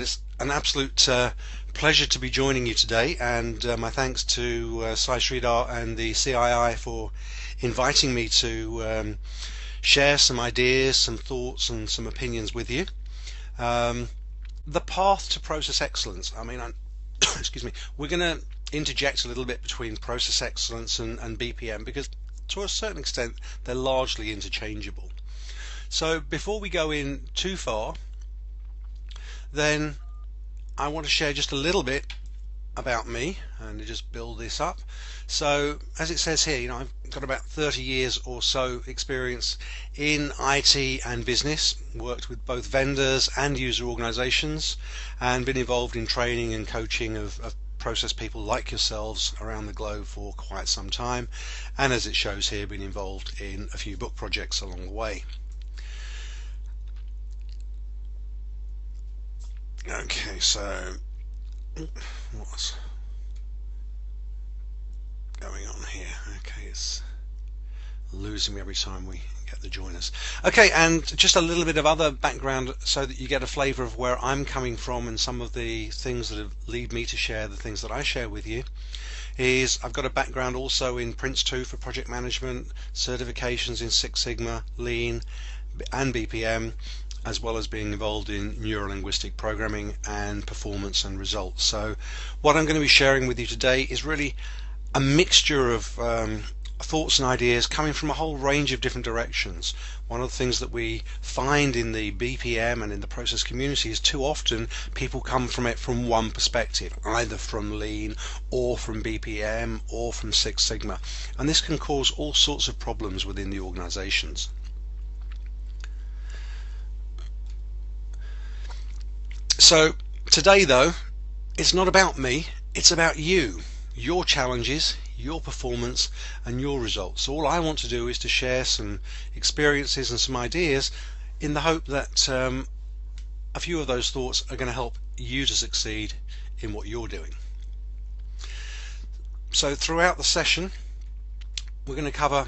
It's an absolute pleasure to be joining you today, and my thanks to Sai Sridhar and the CII for inviting me to share some ideas, some thoughts and some opinions with you. The path to process excellence. Excuse me, we're going to interject a little bit between process excellence and BPM because to a certain extent they're largely interchangeable. So before we go in too far, then I want to share just a little bit about me and to just build this up. So as it says here, I've got about 30 years or so experience in IT and business, worked with both vendors and user organizations, and been involved in training and coaching of process people like yourselves around the globe for quite some time, and as it shows here, been involved in a few book projects along the way. Okay, so what's going on here? Okay, it's losing me every time we get the joiners. Okay, and just a little bit of other background so that you get a flavor of where I'm coming from and some of the things that have led me to share the things that I share with you. Is I've got a background also in Prince 2 for project management, certifications in Six Sigma, Lean and BPM, as well as being involved in neuro-linguistic programming and performance and results. So what I'm going to be sharing with you today is really a mixture of thoughts and ideas coming from a whole range of different directions. One of the things that we find in the BPM and in the process community is too often people come from it from one perspective, either from Lean or from BPM or from Six Sigma, and this can cause all sorts of problems within the organizations. So today though, it's not about me, it's about you, your challenges, your performance and your results. All I want to do is to share some experiences and some ideas in the hope that a few of those thoughts are going to help you to succeed in what you're doing. So throughout the session we're going to cover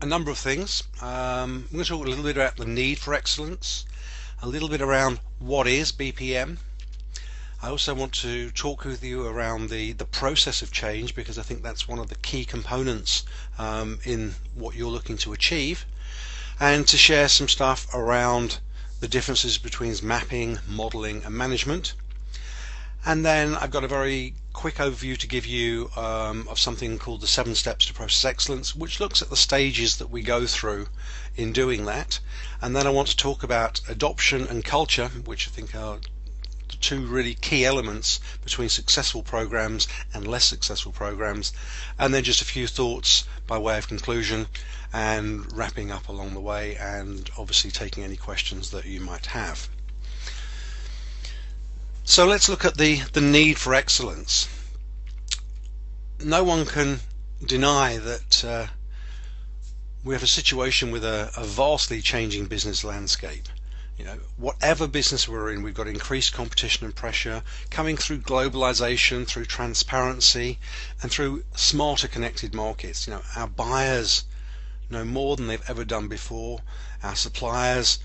a number of things. I'm going to talk a little bit about the need for excellence, a little bit around what is BPM. I also want to talk with you around the process of change, because I think that's one of the key components in what you're looking to achieve, and to share some stuff around the differences between mapping, modeling and management. And then I've got a very quick overview to give you of something called the 7 steps to process excellence, which looks at the stages that we go through in doing that. And then I want to talk about adoption and culture, which I think are the two really key elements between successful programs and less successful programs. And then just a few thoughts by way of conclusion and wrapping up along the way, and obviously taking any questions that you might have. So let's look at the need for excellence. No one can deny that we have a situation with a vastly changing business landscape. Whatever business we're in, we've got increased competition and pressure coming through globalization, through transparency and through smarter connected markets. Our buyers know more than they've ever done before. Our suppliers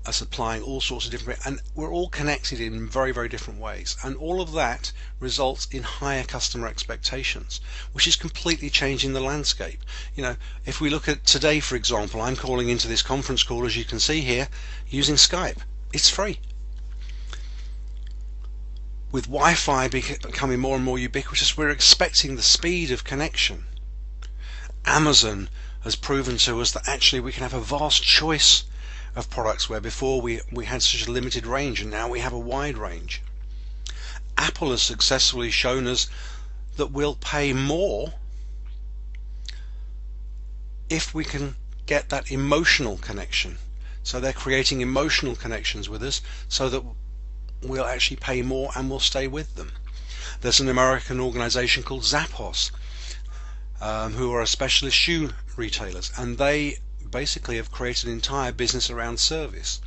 are supplying all sorts of different, and we're all connected in very, very different ways, and all of that results in higher customer expectations, which is completely changing the landscape. If we look at today, for example, I'm calling into this conference call, as you can see here, using Skype. It's free. With Wi-Fi becoming more and more ubiquitous, we're expecting the speed of connection. Amazon has proven to us that actually we can have a vast choice of products, where before we had such a limited range, and now we have a wide range. Apple has successfully shown us that we'll pay more if we can get that emotional connection. So they're creating emotional connections with us so that we'll actually pay more and we'll stay with them. There's an American organization called Zappos who are a specialist shoe retailers, and they basically have created an entire business around service.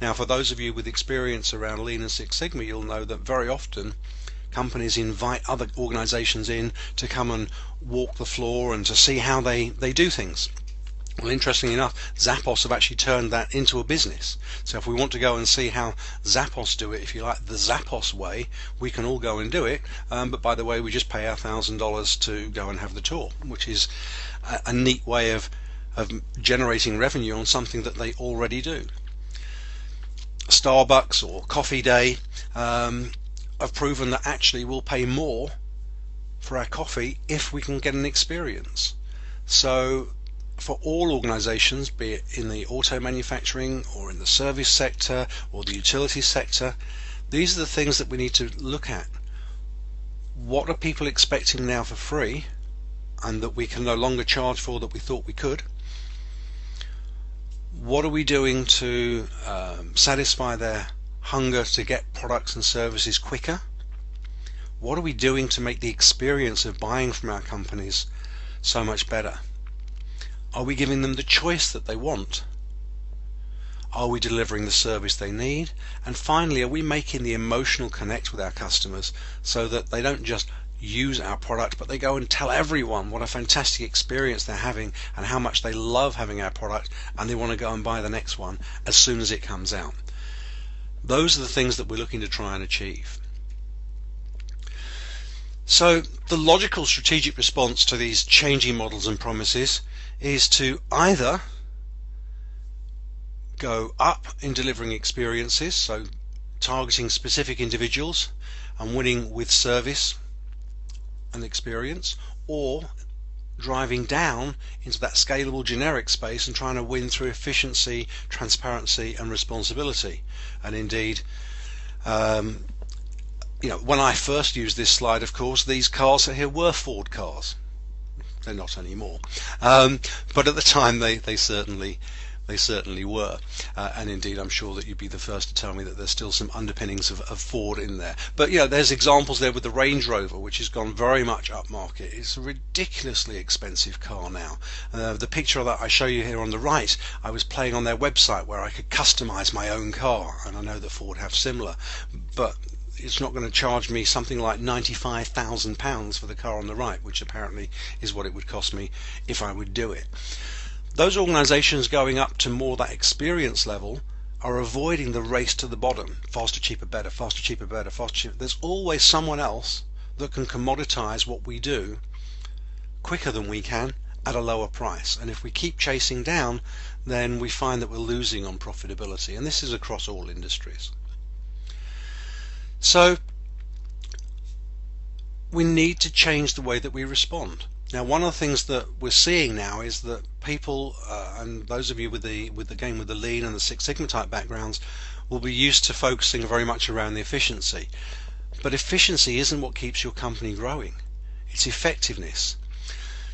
Now, for those of you with experience around Lean and Six Sigma, you'll know that very often companies invite other organizations in to come and walk the floor and to see how they do things. Well, interestingly enough, Zappos have actually turned that into a business. So if we want to go and see how Zappos do it, if you like, the Zappos way, we can all go and do it. But by the way, we just pay our $1,000 to go and have the tour, which is a neat way of generating revenue on something that they already do. Starbucks or Coffee Day have proven that actually we'll pay more for our coffee if we can get an experience. So for all organizations, be it in the auto manufacturing or in the service sector or the utility sector, these are the things that we need to look at. What are people expecting now for free and that we can no longer charge for that we thought we could? What are we doing to satisfy their hunger to get products and services quicker? What are we doing to make the experience of buying from our companies so much better? Are we giving them the choice that they want? Are we delivering the service they need? And finally, are we making the emotional connect with our customers so that they don't just use our product, but they go and tell everyone what a fantastic experience they're having and how much they love having our product, and they want to go and buy the next one as soon as it comes out. Those are the things that we're looking to try and achieve. So the logical strategic response to these changing models and promises is to either go up in delivering experiences, so targeting specific individuals and winning with service and experience, or driving down into that scalable generic space and trying to win through efficiency, transparency and responsibility. And indeed, when I first used this slide, of course, these cars here were Ford cars. They're not anymore, but at the time they certainly were, and indeed I'm sure that you'd be the first to tell me that there's still some underpinnings of Ford in there. But there's examples there with the Range Rover, which has gone very much upmarket. It's a ridiculously expensive car now. The picture that I show you here on the right, I was playing on their website where I could customize my own car, and I know that Ford have similar, but it's not going to charge me something like £95,000 for the car on the right, which apparently is what it would cost me if I would do it. Those organizations going up to more that experience level are avoiding the race to the bottom. Faster, cheaper, better, faster, cheaper, better, faster, cheaper. There's always someone else that can commoditize what we do quicker than we can at a lower price. And if we keep chasing down, then we find that we're losing on profitability. And this is across all industries. So we need to change the way that we respond. Now, one of the things that we're seeing now is that people, and those of you with the Lean and the Six Sigma type backgrounds, will be used to focusing very much around the efficiency. But efficiency isn't what keeps your company growing. It's effectiveness.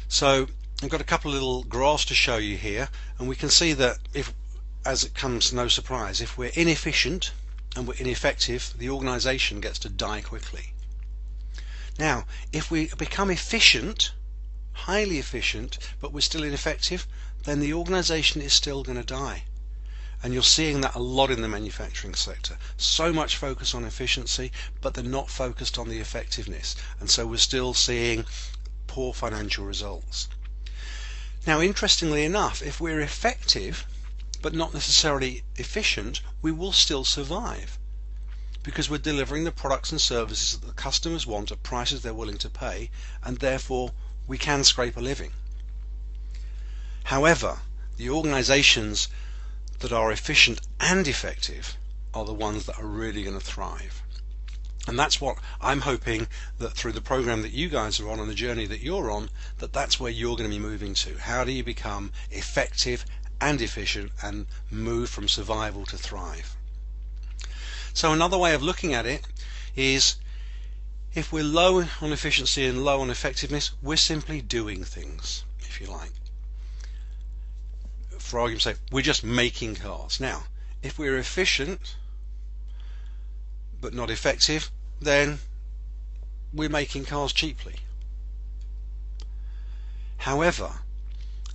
So I've got a couple of little graphs to show you here, and we can see that if, as it comes no surprise, if we're inefficient and we're ineffective, the organization gets to die quickly. Now, if we become efficient, highly efficient, but we're still ineffective, then the organization is still going to die. And you're seeing that a lot in the manufacturing sector. So much focus on efficiency, but they're not focused on the effectiveness. And so we're still seeing poor financial results. Now, interestingly enough, if we're effective, but not necessarily efficient, we will still survive, because we're delivering the products and services that the customers want at prices they're willing to pay, and therefore we can scrape a living. However, the organizations that are efficient and effective are the ones that are really going to thrive. And that's what I'm hoping that through the program that you guys are on and the journey that you're on, that's where you're going to be moving to. How do you become effective and efficient and move from survival to thrive? So another way of looking at it is, if we're low on efficiency and low on effectiveness, we're simply doing things, if you like. For argument's sake, we're just making cars. Now, if we're efficient but not effective, then we're making cars cheaply. However,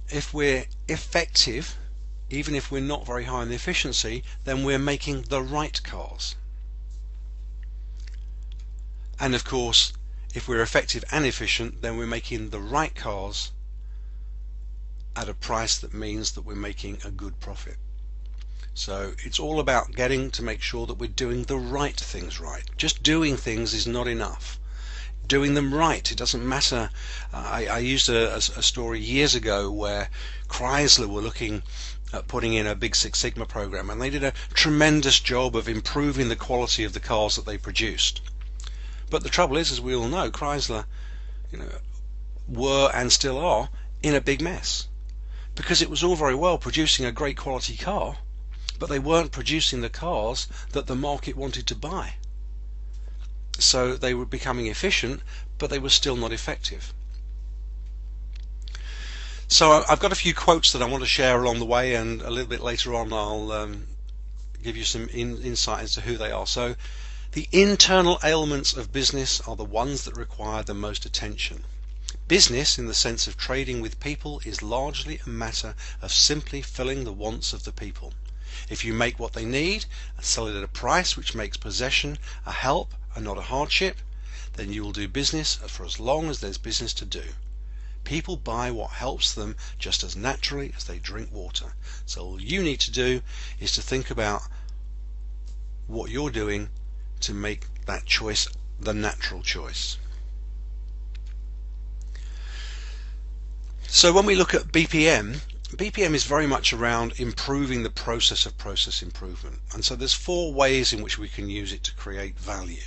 if we're effective, even if we're not very high in the efficiency, then we're making the right cars. And of course, if we're effective and efficient, then we're making the right cars at a price that means that we're making a good profit. So it's all about getting to make sure that we're doing the right things right. Just doing things is not enough. Doing them right, it doesn't matter. I used a story years ago where Chrysler were looking at putting in a big Six Sigma program, and they did a tremendous job of improving the quality of the cars that they produced. But the trouble is, as we all know, Chrysler, were and still are in a big mess, because it was all very well producing a great quality car, but they weren't producing the cars that the market wanted to buy. So they were becoming efficient, but they were still not effective. So I've got a few quotes that I want to share along the way, and a little bit later on I'll give you some insight as to who they are. So the internal ailments of business are the ones that require the most attention. Business, in the sense of trading with people, is largely a matter of simply filling the wants of the people. If you make what they need and sell it at a price which makes possession a help and not a hardship, then you will do business for as long as there's business to do. People buy what helps them just as naturally as they drink water. So all you need to do is to think about what you're doing to make that choice the natural choice. So when we look at BPM is very much around improving the process of process improvement. And so there's 4 ways in which we can use it to create value.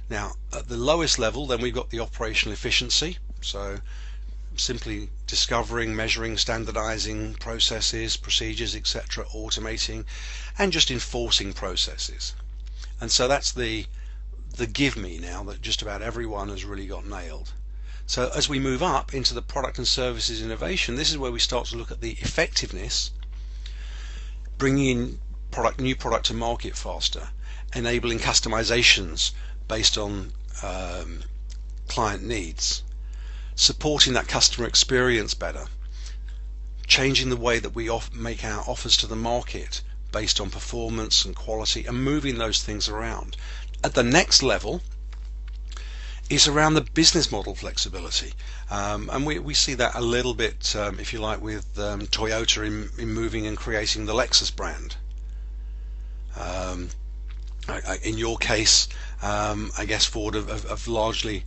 Now, at the lowest level, then we've got the operational efficiency. So simply discovering, measuring, standardizing processes, procedures, etc., automating, and just enforcing processes. And so that's the give me now that just about everyone has really got nailed. So as we move up into the product and services innovation, this is where we start to look at the effectiveness, bringing in new product to market faster, enabling customizations based on client needs, supporting that customer experience better, changing the way that we make our offers to the market based on performance and quality, and moving those things around. At the next level is around the business model flexibility, and we see that a little bit, if you like, with Toyota in moving and creating the Lexus brand. In your case, I guess Ford have largely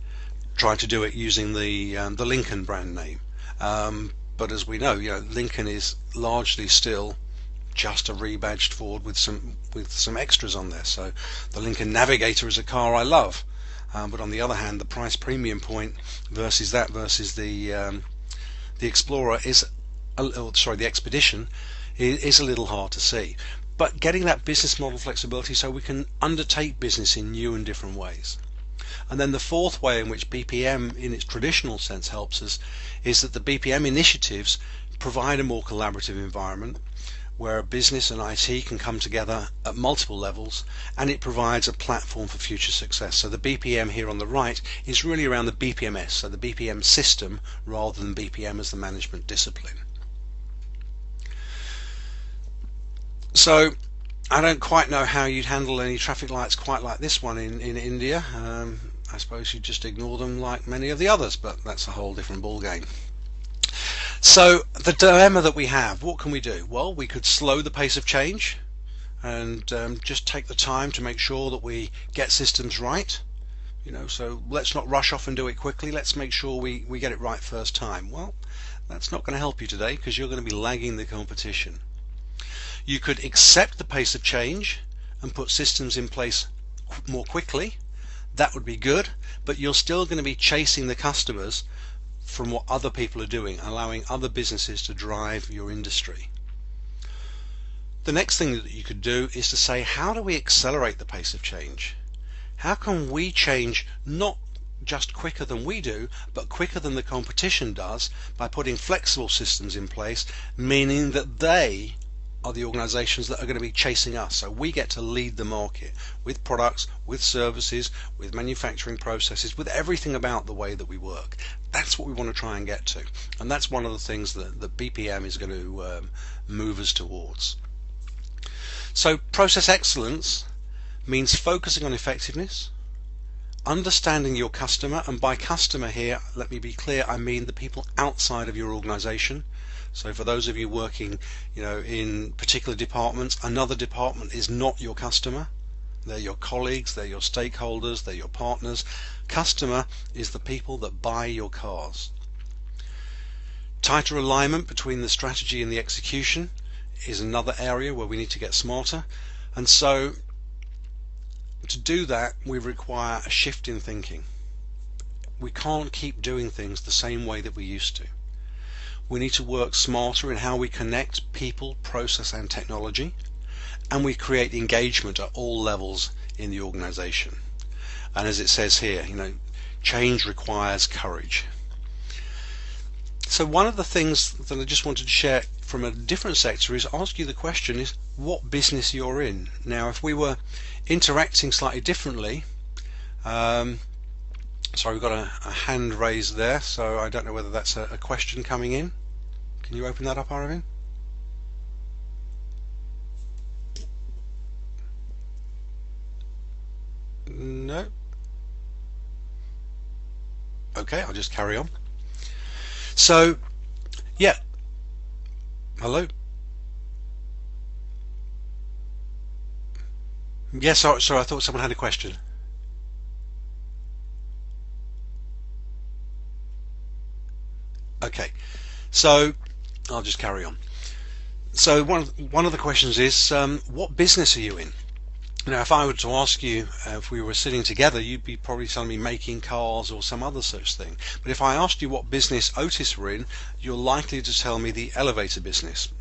tried to do it using the Lincoln brand name, but as we know, Lincoln is largely still just a rebadged Ford with some extras on there. So the Lincoln Navigator is a car I love. But on the other hand, the price premium point versus the Explorer is the Expedition is a little hard to see. But getting that business model flexibility so we can undertake business in new and different ways. And then the 4th way in which BPM in its traditional sense helps us is that the BPM initiatives provide a more collaborative environment where business and IT can come together at multiple levels, and it provides a platform for future success. So the BPM here on the right is really around the BPMS, so the BPM system rather than BPM as the management discipline. So I don't quite know how you'd handle any traffic lights quite like this one in India. I suppose you'd just ignore them like many of the others, but that's a whole different ball game. So the dilemma that we have, what can we do? Well, we could slow the pace of change and just take the time to make sure that we get systems right. So let's not rush off and do it quickly. Let's make sure we get it right first time. Well, that's not going to help you today, because you're going to be lagging the competition. You could accept the pace of change and put systems in place more quickly. That would be good, but you're still going to be chasing the customers from what other people are doing, allowing other businesses to drive your industry. The next thing that you could do is to say, how do we accelerate the pace of change? How can we change not just quicker than we do, but quicker than the competition does, by putting flexible systems in place, meaning that they are the organizations that are going to be chasing us. So we get to lead the market with products, with services, with manufacturing processes, with everything about the way that we work. That's what we want to try and get to. And that's one of the things that BPM is going to move us towards. So process excellence means focusing on effectiveness, understanding your customer, and by customer here, let me be clear, I mean the people outside of your organization. So for those of you working, in particular departments, another department is not your customer. They're your colleagues, they're your stakeholders, they're your partners. Customer is the people that buy your cars. Tighter alignment between the strategy and the execution is another area where we need to get smarter. And so to do that, we require a shift in thinking. We can't keep doing things the same way that we used to. We need to work smarter in how we connect people, process and technology, and we create engagement at all levels in the organization. And as it says here, change requires courage. So one of the things that I just wanted to share from a different sector is ask you the question is what business you're in. Now if we were interacting slightly differently, sorry, we've got a hand raised there, so I don't know whether that's a question coming in. Can you open that up, Arvin? No. Okay, I'll just carry on. So, yeah. Hello? Yes, sorry, I thought someone had a question. Okay, so I'll just carry on. So one of the questions is, what business are you in? Now, if I were to ask you, if we were sitting together, you'd be probably telling me making cars or some other such thing. But if I asked you what business Otis were in, you're likely to tell me the elevator business,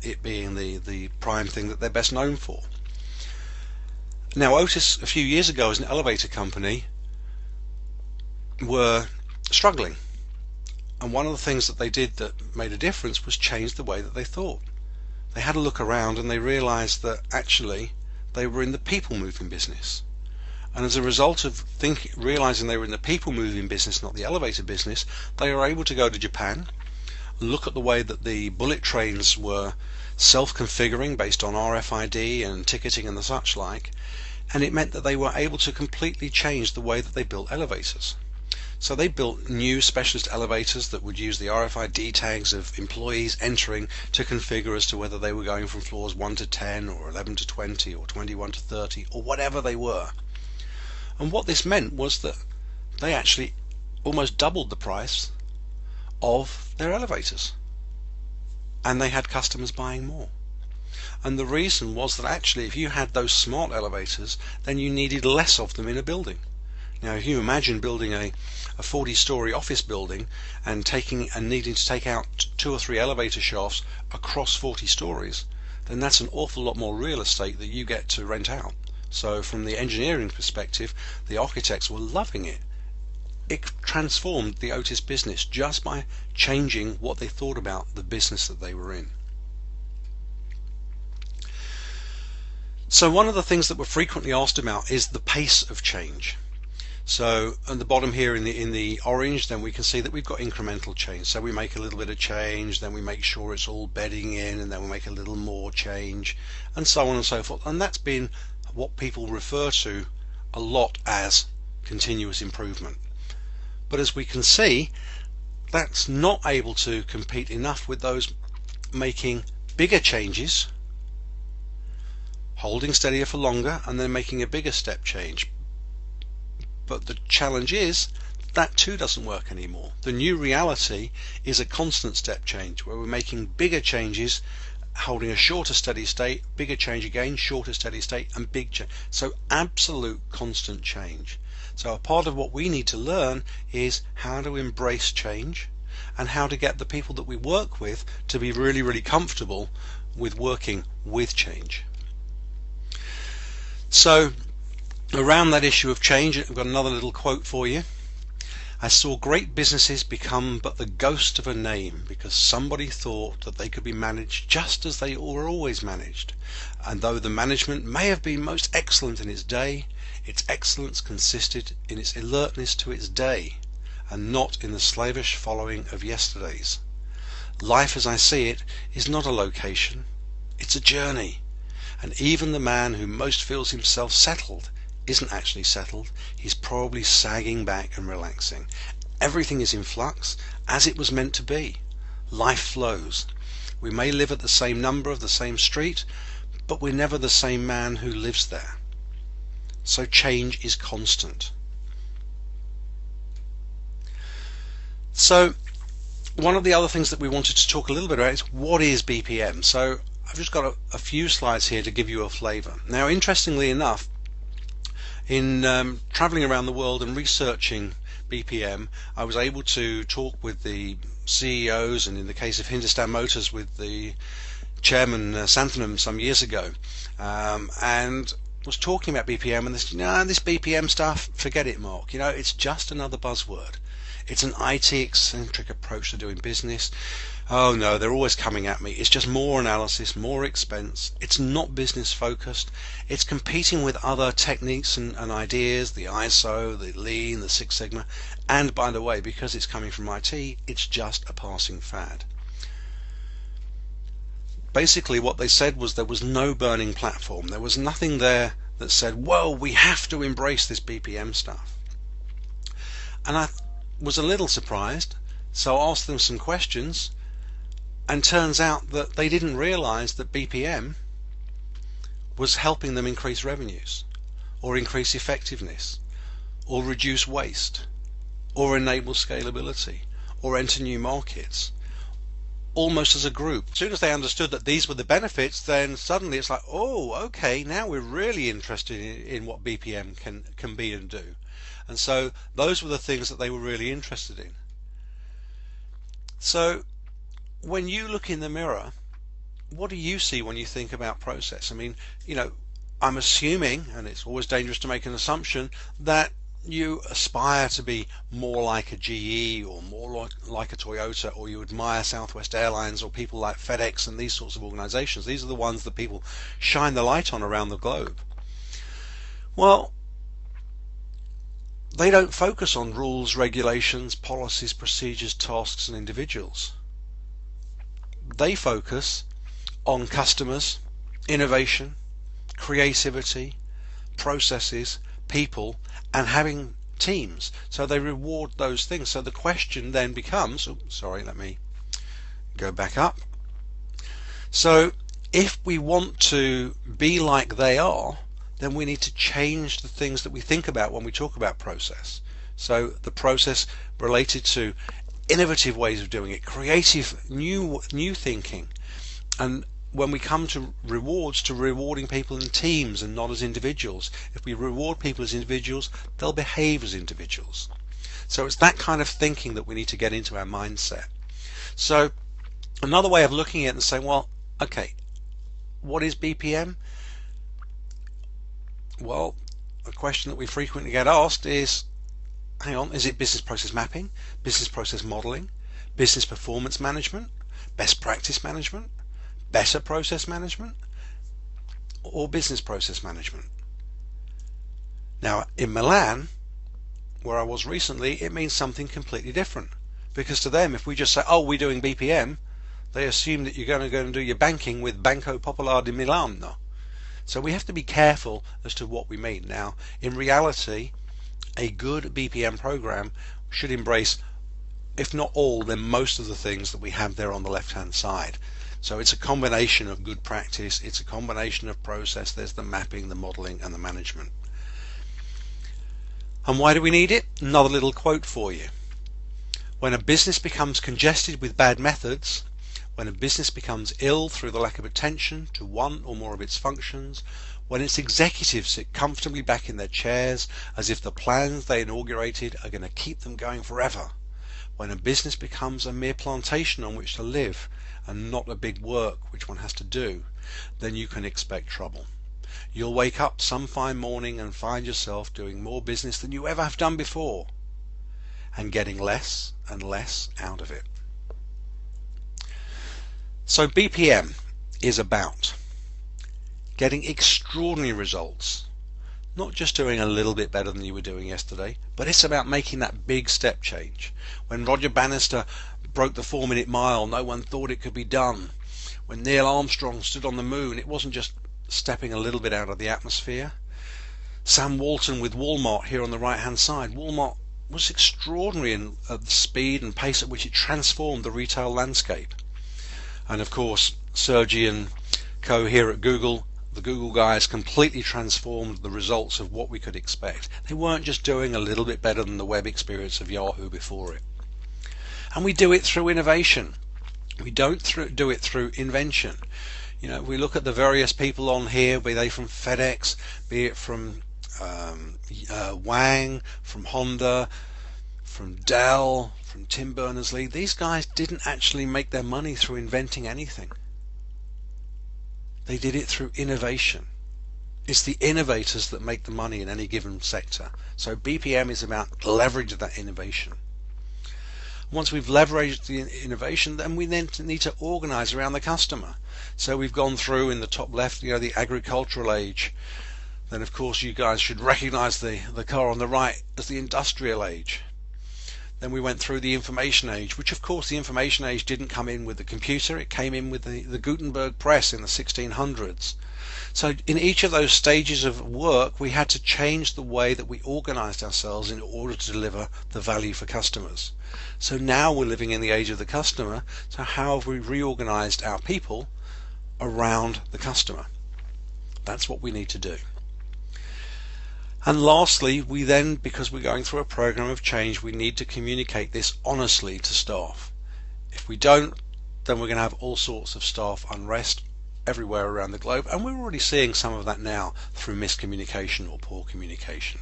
it being the prime thing that they're best known for. Now, Otis, a few years ago as an elevator company, were struggling. And one of the things that they did that made a difference was change the way that they thought. They had a look around and they realized that actually they were in the people moving business. And as a result of realizing they were in the people moving business, not the elevator business, they were able to go to Japan and look at the way that the bullet trains were self-configuring based on RFID and ticketing and the such like. And it meant that they were able to completely change the way that they built elevators. So they built new specialist elevators that would use the RFID tags of employees entering to configure as to whether they were going from floors 1 to 10 or 11 to 20 or 21 to 30 or whatever they were. And what this meant was that they actually almost doubled the price of their elevators. And they had customers buying more. And the reason was that actually if you had those smart elevators, then you needed less of them in a building. Now if you imagine building a 40-story office building and needing to take out 2 or 3 elevator shafts across 40 stories, then that's an awful lot more real estate that you get to rent out. So from the engineering perspective, the architects were loving it. It transformed the Otis business just by changing what they thought about the business that they were in. So one of the things that we're frequently asked about is the pace of change. So at the bottom here in the orange, then we can see that we've got incremental change. So we make a little bit of change, then we make sure it's all bedding in, and then we make a little more change, and so on and so forth. And that's been what people refer to a lot as continuous improvement. But as we can see, that's not able to compete enough with those making bigger changes, holding steadier for longer, and then making a bigger step change. But the challenge is that too doesn't work anymore. The new reality is a constant step change where we're making bigger changes, holding a shorter steady state, bigger change again, shorter steady state, and big change. So absolute constant change. So a part of what we need to learn is how to embrace change and how to get the people that we work with to be really, really comfortable with working with change. So around that issue of change, I've got another little quote for you. I saw great businesses become but the ghost of a name because somebody thought that they could be managed just as they were always managed. And though the management may have been most excellent in its day, its excellence consisted in its alertness to its day and not in the slavish following of yesterday's. Life as I see it is not a location, it's a journey. And even the man who most feels himself settled isn't actually settled. He's probably sagging back and relaxing. Everything is in flux, as it was meant to be. Life flows. We may live at the same number of the same street, but we're never the same man who lives there. So change is constant. So one of the other things that we wanted to talk a little bit about is what is BPM. So I've just got a few slides here to give you a flavor. Now, interestingly enough, in traveling around the world and researching BPM, I was able to talk with the CEOs, and in the case of Hindustan Motors with the chairman Santhanam some years ago, and was talking about BPM, and this BPM stuff, forget it, Mark. It's just another buzzword. It's an IT eccentric approach to doing business. Oh no, they're always coming at me. It's just more analysis, more expense. It's not business focused. It's competing with other techniques and ideas, the ISO, the Lean, the Six Sigma. And by the way, because it's coming from IT, it's just a passing fad. Basically what they said was there was no burning platform. There was nothing there that said, whoa, we have to embrace this BPM stuff. And I was a little surprised, so I asked them some questions, and turns out that they didn't realize that BPM was helping them increase revenues, or increase effectiveness, or reduce waste, or enable scalability, or enter new markets, almost as a group. As soon as they understood that these were the benefits, then suddenly it's like, oh, okay, now we're really interested in what BPM can be and do. And so those were the things that they were really interested in. So when you look in the mirror, what do you see when you think about process? I mean, I'm assuming, and it's always dangerous to make an assumption, that you aspire to be more like a GE or more like a Toyota, or you admire Southwest Airlines or people like FedEx and these sorts of organizations. These are the ones that people shine the light on around the globe. Well, they don't focus on rules, regulations, policies, procedures, tasks, and individuals. They focus on customers, innovation, creativity, processes, people, and having teams. So they reward those things. So the question then becomes, let me go back up. So if we want to be like they are, then we need to change the things that we think about when we talk about process. So the process related to innovative ways of doing it, creative, new thinking, and when we come to rewards, to rewarding people in teams and not as individuals. If we reward people as individuals, they'll behave as individuals. So it's that kind of thinking that we need to get into our mindset. So another way of looking at it and saying, well, okay, what is BPM? Well, a question that we frequently get asked is, hang on, is it business process mapping, business process modeling, business performance management, best practice management, better process management, or business process management? Now, in Milan, where I was recently, it means something completely different. Because to them, if we just say, oh, we're doing BPM, they assume that you're going to go and do your banking with Banco Popolare di Milano. So we have to be careful as to what we mean. Now, in reality, a good BPM program should embrace, if not all, then most of the things that we have there on the left-hand side. So it's a combination of good practice, it's a combination of process, there's the mapping, the modeling, and the management. And why do we need it? Another little quote for you. When a business becomes congested with bad methods, when a business becomes ill through the lack of attention to one or more of its functions, when its executives sit comfortably back in their chairs as if the plans they inaugurated are going to keep them going forever, when a business becomes a mere plantation on which to live and not a big work which one has to do, then you can expect trouble. You'll wake up some fine morning and find yourself doing more business than you ever have done before, and getting less and less out of it. So BPM is about getting extraordinary results, not just doing a little bit better than you were doing yesterday, but it's about making that big step change. When Roger Bannister broke the 4-minute mile, no one thought it could be done. When Neil Armstrong stood on the moon, it wasn't just stepping a little bit out of the atmosphere. Sam Walton with Walmart here on the right hand side. Walmart was extraordinary in the speed and pace at which it transformed the retail landscape. And of course, Sergey and co here at Google, the Google guys, completely transformed the results of what we could expect. They weren't just doing a little bit better than the web experience of Yahoo before it. And we do it through innovation. We don't do it through invention. You know, we look at the various people on here, be they from FedEx, be it from Wang, from Honda, from Dell, from Tim Berners-Lee. These guys didn't actually make their money through inventing anything. They did it through innovation. It's the innovators that make the money in any given sector. So BPM is about leveraging that innovation. Once we've leveraged the innovation, then we then need to organize around the customer. So we've gone through in the top left, you know, the agricultural age. Then of course you guys should recognize the car on the right as the industrial age. Then we went through the information age, which of course the information age didn't come in with the computer, it came in with the Gutenberg press in the 1600s. So in each of those stages of work we had to change the way that we organized ourselves in order to deliver the value for customers. So now we're living in the age of the customer, so how have we reorganized our people around the customer? That's what we need to do. And lastly, we then, because we're going through a program of change, we need to communicate this honestly to staff. If we don't, then we're going to have all sorts of staff unrest everywhere around the globe, and we're already seeing some of that now through miscommunication or poor communication.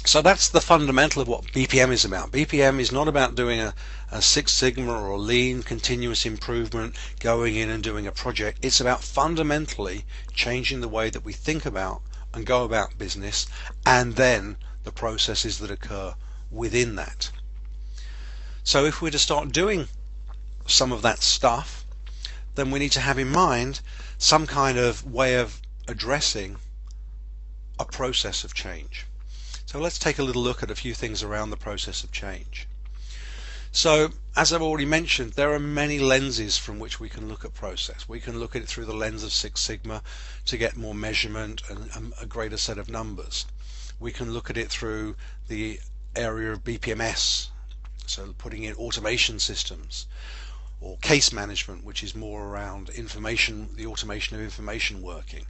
So that's the fundamental of what BPM is about. BPM is not about doing a Six Sigma or lean continuous improvement, going in and doing a project. It's about fundamentally changing the way that we think about and go about business, and then the processes that occur within that. So if we're to start doing some of that stuff, then we need to have in mind some kind of way of addressing a process of change. So let's take a little look at a few things around the process of change. So as I've already mentioned, there are many lenses from which we can look at process. We can look at it through the lens of Six Sigma to get more measurement and a greater set of numbers. We can look at it through the area of BPMS, so putting in automation systems, or case management, which is more around information, the automation of information working.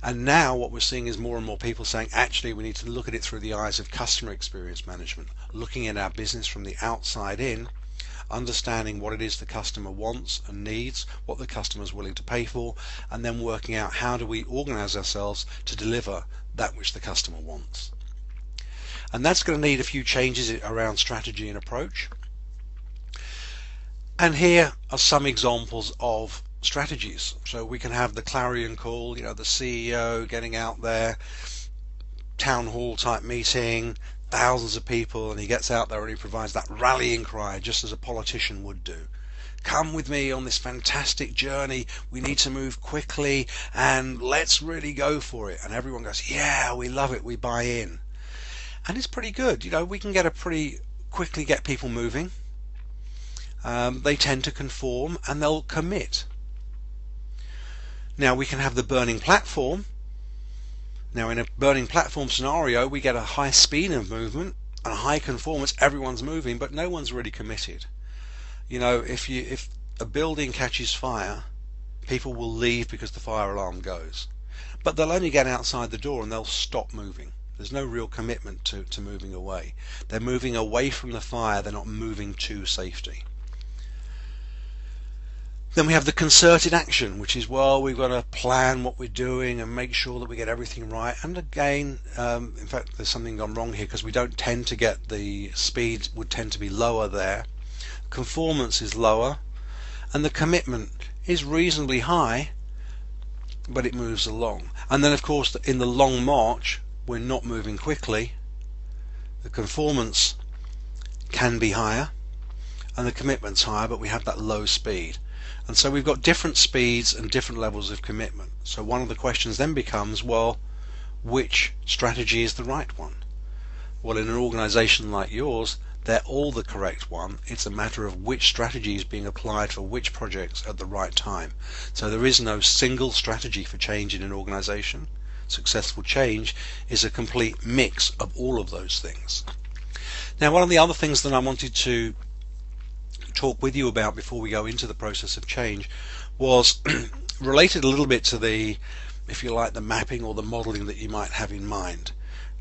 And now what we're seeing is more and more people saying, actually we need to look at it through the eyes of customer experience management, looking at our business from the outside in, understanding what it is the customer wants and needs, what the customer is willing to pay for, and then working out how do we organize ourselves to deliver that which the customer wants. And that's going to need a few changes around strategy and approach. And here are some examples of strategies. So we can have the clarion call, you know, the CEO getting out there, town hall type meeting, thousands of people, and he gets out there and he provides that rallying cry just as a politician would do. Come with me on this fantastic journey, we need to move quickly and let's really go for it. And everyone goes, yeah, we love it, we buy in. And it's pretty good, you know, we can quickly get people moving. They tend to conform and they'll commit. Now we can have the burning platform. Now in a burning platform scenario we get a high speed of movement and a high conformance, everyone's moving but no one's really committed. You know, if a building catches fire, people will leave because the fire alarm goes. But they'll only get outside the door and they'll stop moving. There's no real commitment to moving away. They're moving away from the fire, they're not moving to safety. Then we have the concerted action, which is, well, we've got to plan what we're doing and make sure that we get everything right. And again, in fact, there's something gone wrong here because we don't tend to get the speed would tend to be lower there. Conformance is lower and the commitment is reasonably high, but it moves along. And then of course in the long march we're not moving quickly. The conformance can be higher and the commitment's higher, but we have that low speed. And so we've got different speeds and different levels of commitment. So one of the questions then becomes, well, which strategy is the right one? Well, in an organization like yours, they're all the correct one. It's a matter of which strategy is being applied for which projects at the right time. So there is no single strategy for change in an organization. successful change is a complete mix of all of those things. Now, one of the other things that I wanted to talk with you about before we go into the process of change was related a little bit to the, if you like, the mapping or the modeling that you might have in mind.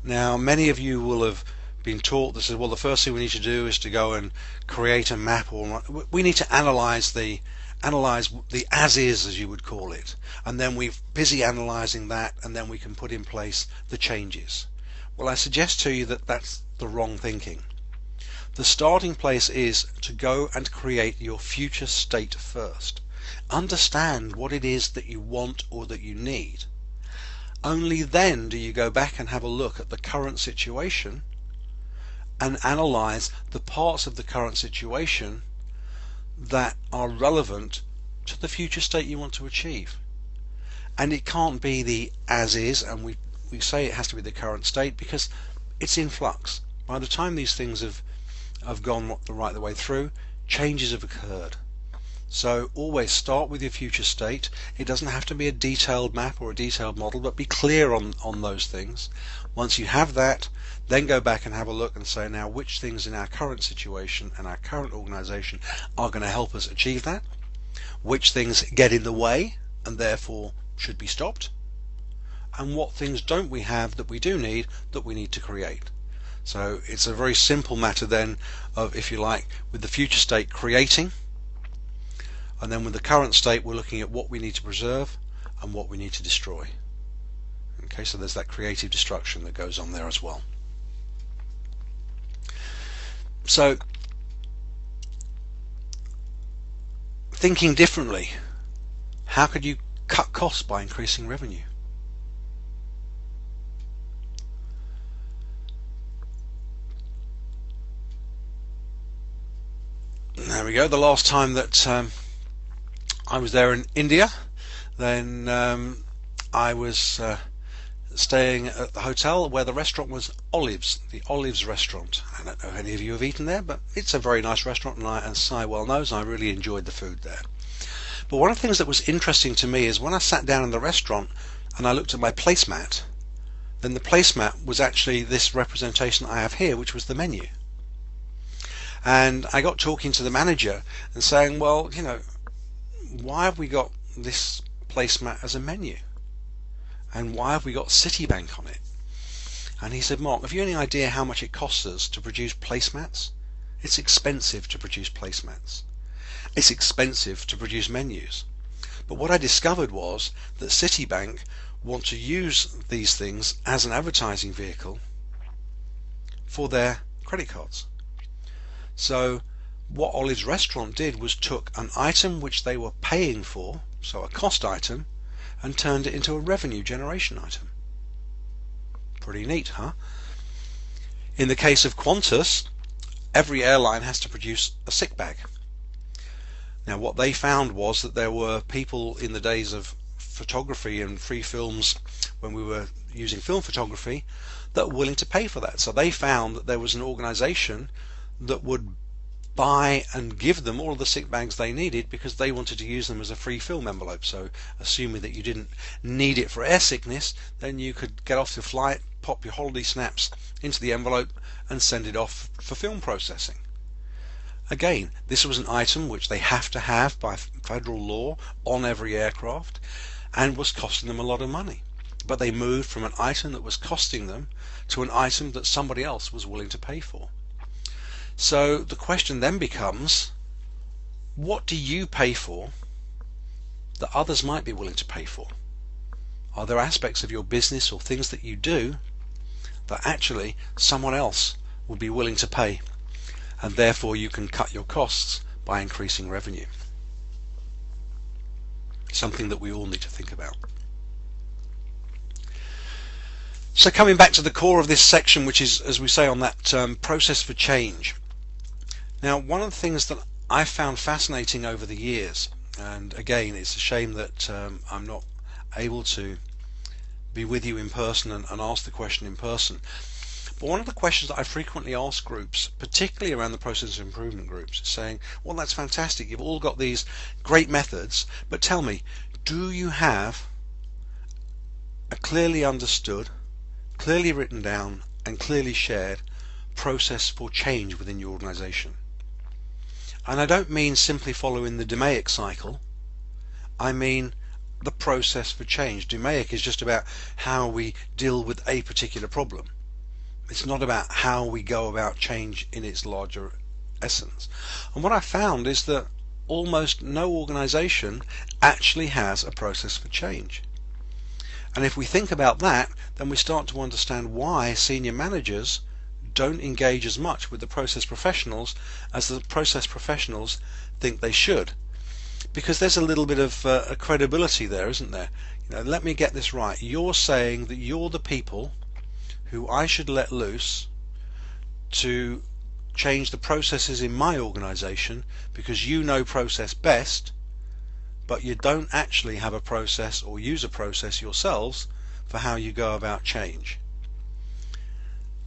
Now, many of you will have been taught this is, well, the first thing we need to do is to go and create a map, or we need to analyze the as is, as you would call it, and then we're busy analyzing that, and then we can put in place the changes. Well, I suggest to you that that's the wrong thinking. The starting place is to go and create your future state first. Understand what it is that you want or that you need. Only then do you go back and have a look at the current situation and analyze the parts of the current situation that are relevant to the future state you want to achieve. And it can't be the as is, and we say it has to be the current state because it's in flux. By the time these things have gone the right way through, changes have occurred. So always start with your future state. It doesn't have to be a detailed map or a detailed model, but be clear on those things. Once you have that, then go back and have a look and say, now which things in our current situation and our current organization are going to help us achieve that, which things get in the way and therefore should be stopped, and what things don't we have that we do need that we need to create. So it's a very simple matter then of, if you like, with the future state creating, and then with the current state we're looking at what we need to preserve and what we need to destroy. Okay, so there's that creative destruction that goes on there as well. So thinking differently, how could you cut costs by increasing revenue? There we go. The last time that I was there in India, then I was staying at the hotel where the restaurant was Olives, the Olives restaurant. I don't know if any of you have eaten there, but it's a very nice restaurant, and as Si well knows, I really enjoyed the food there. But one of the things that was interesting to me is when I sat down in the restaurant and I looked at my placemat, then the placemat was actually this representation I have here, which was the menu. And I got talking to the manager and saying, well, you know, why have we got this placemat as a menu? And why have we got Citibank on it? And he said, Mark, have you any idea how much it costs us to produce placemats? It's expensive to produce placemats. It's expensive to produce menus. But what I discovered was that Citibank want to use these things as an advertising vehicle for their credit cards. So what Olive's restaurant did was took an item which they were paying for, so a cost item, and turned it into a revenue generation item. Pretty neat, huh? In the case of Qantas, every airline has to produce a sick bag. Now what they found was that there were people in the days of photography and free films, when we were using film photography, that were willing to pay for that. So they found that there was an organization that would buy and give them all of the sick bags they needed because they wanted to use them as a free film envelope. So assuming that you didn't need it for air sickness, then you could get off the flight, pop your holiday snaps into the envelope and send it off for film processing. Again, this was an item which they have to have by federal law on every aircraft and was costing them a lot of money. But they moved from an item that was costing them to an item that somebody else was willing to pay for. So the question then becomes, what do you pay for that others might be willing to pay for? Are there aspects of your business or things that you do that actually someone else will be willing to pay, and therefore you can cut your costs by increasing revenue? Something that we all need to think about. So coming back to the core of this section, which is, as we say, on that process for change. Now, one of the things that I've found fascinating over the years, and again, it's a shame that I'm not able to be with you in person and ask the question in person, but one of the questions that I frequently ask groups, particularly around the process of improvement groups, is saying, well, that's fantastic, you've all got these great methods, but tell me, do you have a clearly understood, clearly written down, and clearly shared process for change within your organization. And I don't mean simply following the DMAIC cycle. I mean the process for change. DMAIC is just about how we deal with a particular problem. It's not about how we go about change in its larger essence. And what I found is that almost no organization actually has a process for change. And if we think about that, then we start to understand why senior managers don't engage as much with the process professionals as the process professionals think they should. Because there's a little bit of a credibility there, isn't there? Let me get this right. You're saying that you're the people who I should let loose to change the processes in my organization because you know process best, but you don't actually have a process or use a process yourselves for how you go about change.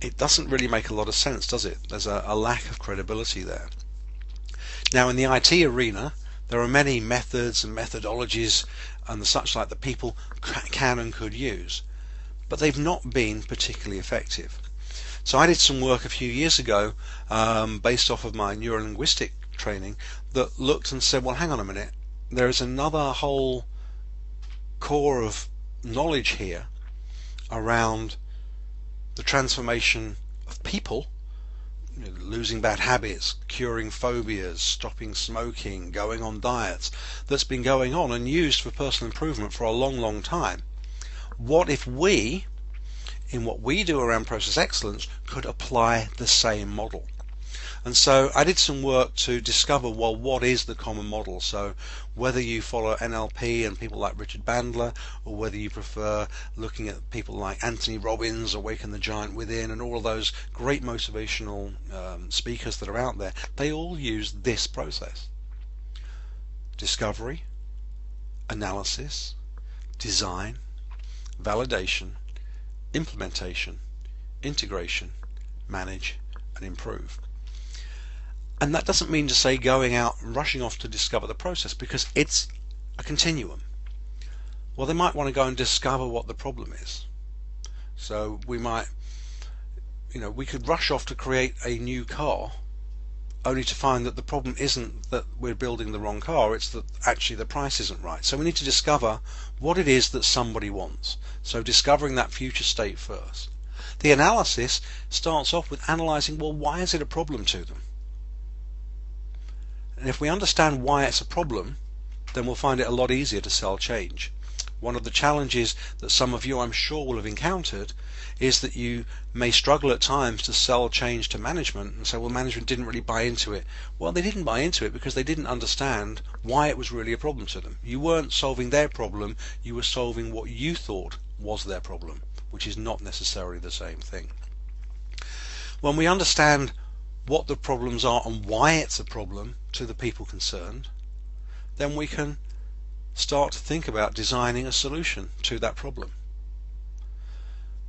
It doesn't really make a lot of sense, does it? There's a lack of credibility there. Now, in the IT arena, there are many methods and methodologies and the such like that people can and could use, but they've not been particularly effective. So I did some work a few years ago based off of my neurolinguistic training that looked and said, well, hang on a minute, there is another whole core of knowledge here around the transformation of people, losing bad habits, curing phobias, stopping smoking, going on diets, that's been going on and used for personal improvement for a long time. What if we, in what we do around process excellence, could apply the same model? And so I did some work to discover, well, what is the common model? So whether you follow NLP and people like Richard Bandler, or whether you prefer looking at people like Anthony Robbins, Awaken the Giant Within, and all of those great motivational speakers that are out there, they all use this process: discovery, analysis, design, validation, implementation, integration, manage, and improve. And that doesn't mean to say going out and rushing off to discover the process, because it's a continuum. Well, they might want to go and discover what the problem is. So we might, we could rush off to create a new car only to find that the problem isn't that we're building the wrong car, it's that actually the price isn't right. So we need to discover what it is that somebody wants. So discovering that future state first. The analysis starts off with analyzing, well, why is it a problem to them? And if we understand why it's a problem, then we'll find it a lot easier to sell change. One of the challenges that some of you, I'm sure, will have encountered is that you may struggle at times to sell change to management and say, well, management didn't really buy into it. Well, they didn't buy into it because they didn't understand why it was really a problem to them. You weren't solving their problem, you were solving what you thought was their problem, which is not necessarily the same thing. When we understand what the problems are and why it's a problem to the people concerned, then we can start to think about designing a solution to that problem.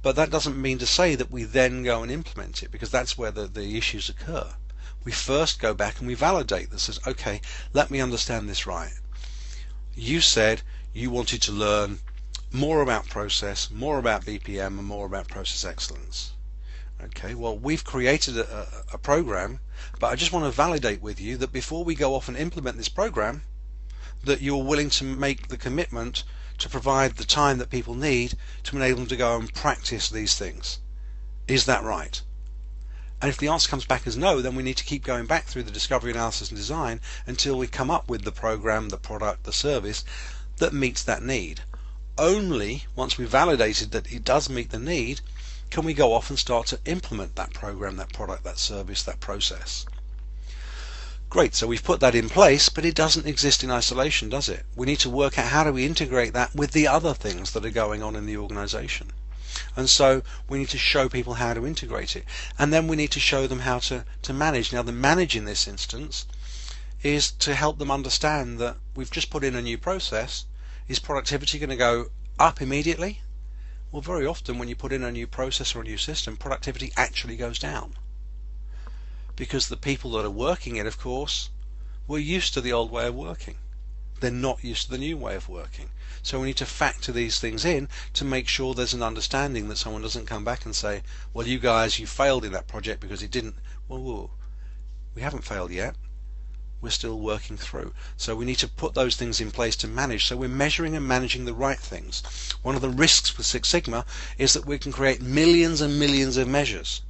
But that doesn't mean to say that we then go and implement it, because that's where the issues occur. We first go back and we validate this as, okay, let me understand this right. You said you wanted to learn more about process, more about BPM, and more about process excellence. Okay, well, we've created a program, but I just want to validate with you that before we go off and implement this program, that you're willing to make the commitment to provide the time that people need to enable them to go and practice these things. Is that right? And if the answer comes back as no, then we need to keep going back through the discovery, analysis, and design until we come up with the program, the product, the service that meets that need. Only once we've validated that it does meet the need can we go off and start to implement that program, that product, that service, that process. Great, so we've put that in place, but it doesn't exist in isolation, does it? We need to work out how do we integrate that with the other things that are going on in the organization. And so we need to show people how to integrate it. And then we need to show them how to manage. Now, the manage in this instance is to help them understand that we've just put in a new process. Is productivity going to go up immediately? Well, very often when you put in a new process or a new system, productivity actually goes down. Because the people that are working it, of course, were used to the old way of working. they're not used to the new way of working. So we need to factor these things in to make sure there's an understanding that someone doesn't come back and say, well, you guys, you failed in that project because it didn't. Well, we haven't failed yet. We're still working through. So we need to put those things in place to manage. So we're measuring and managing the right things. One of the risks with Six Sigma is that we can create millions and millions of measures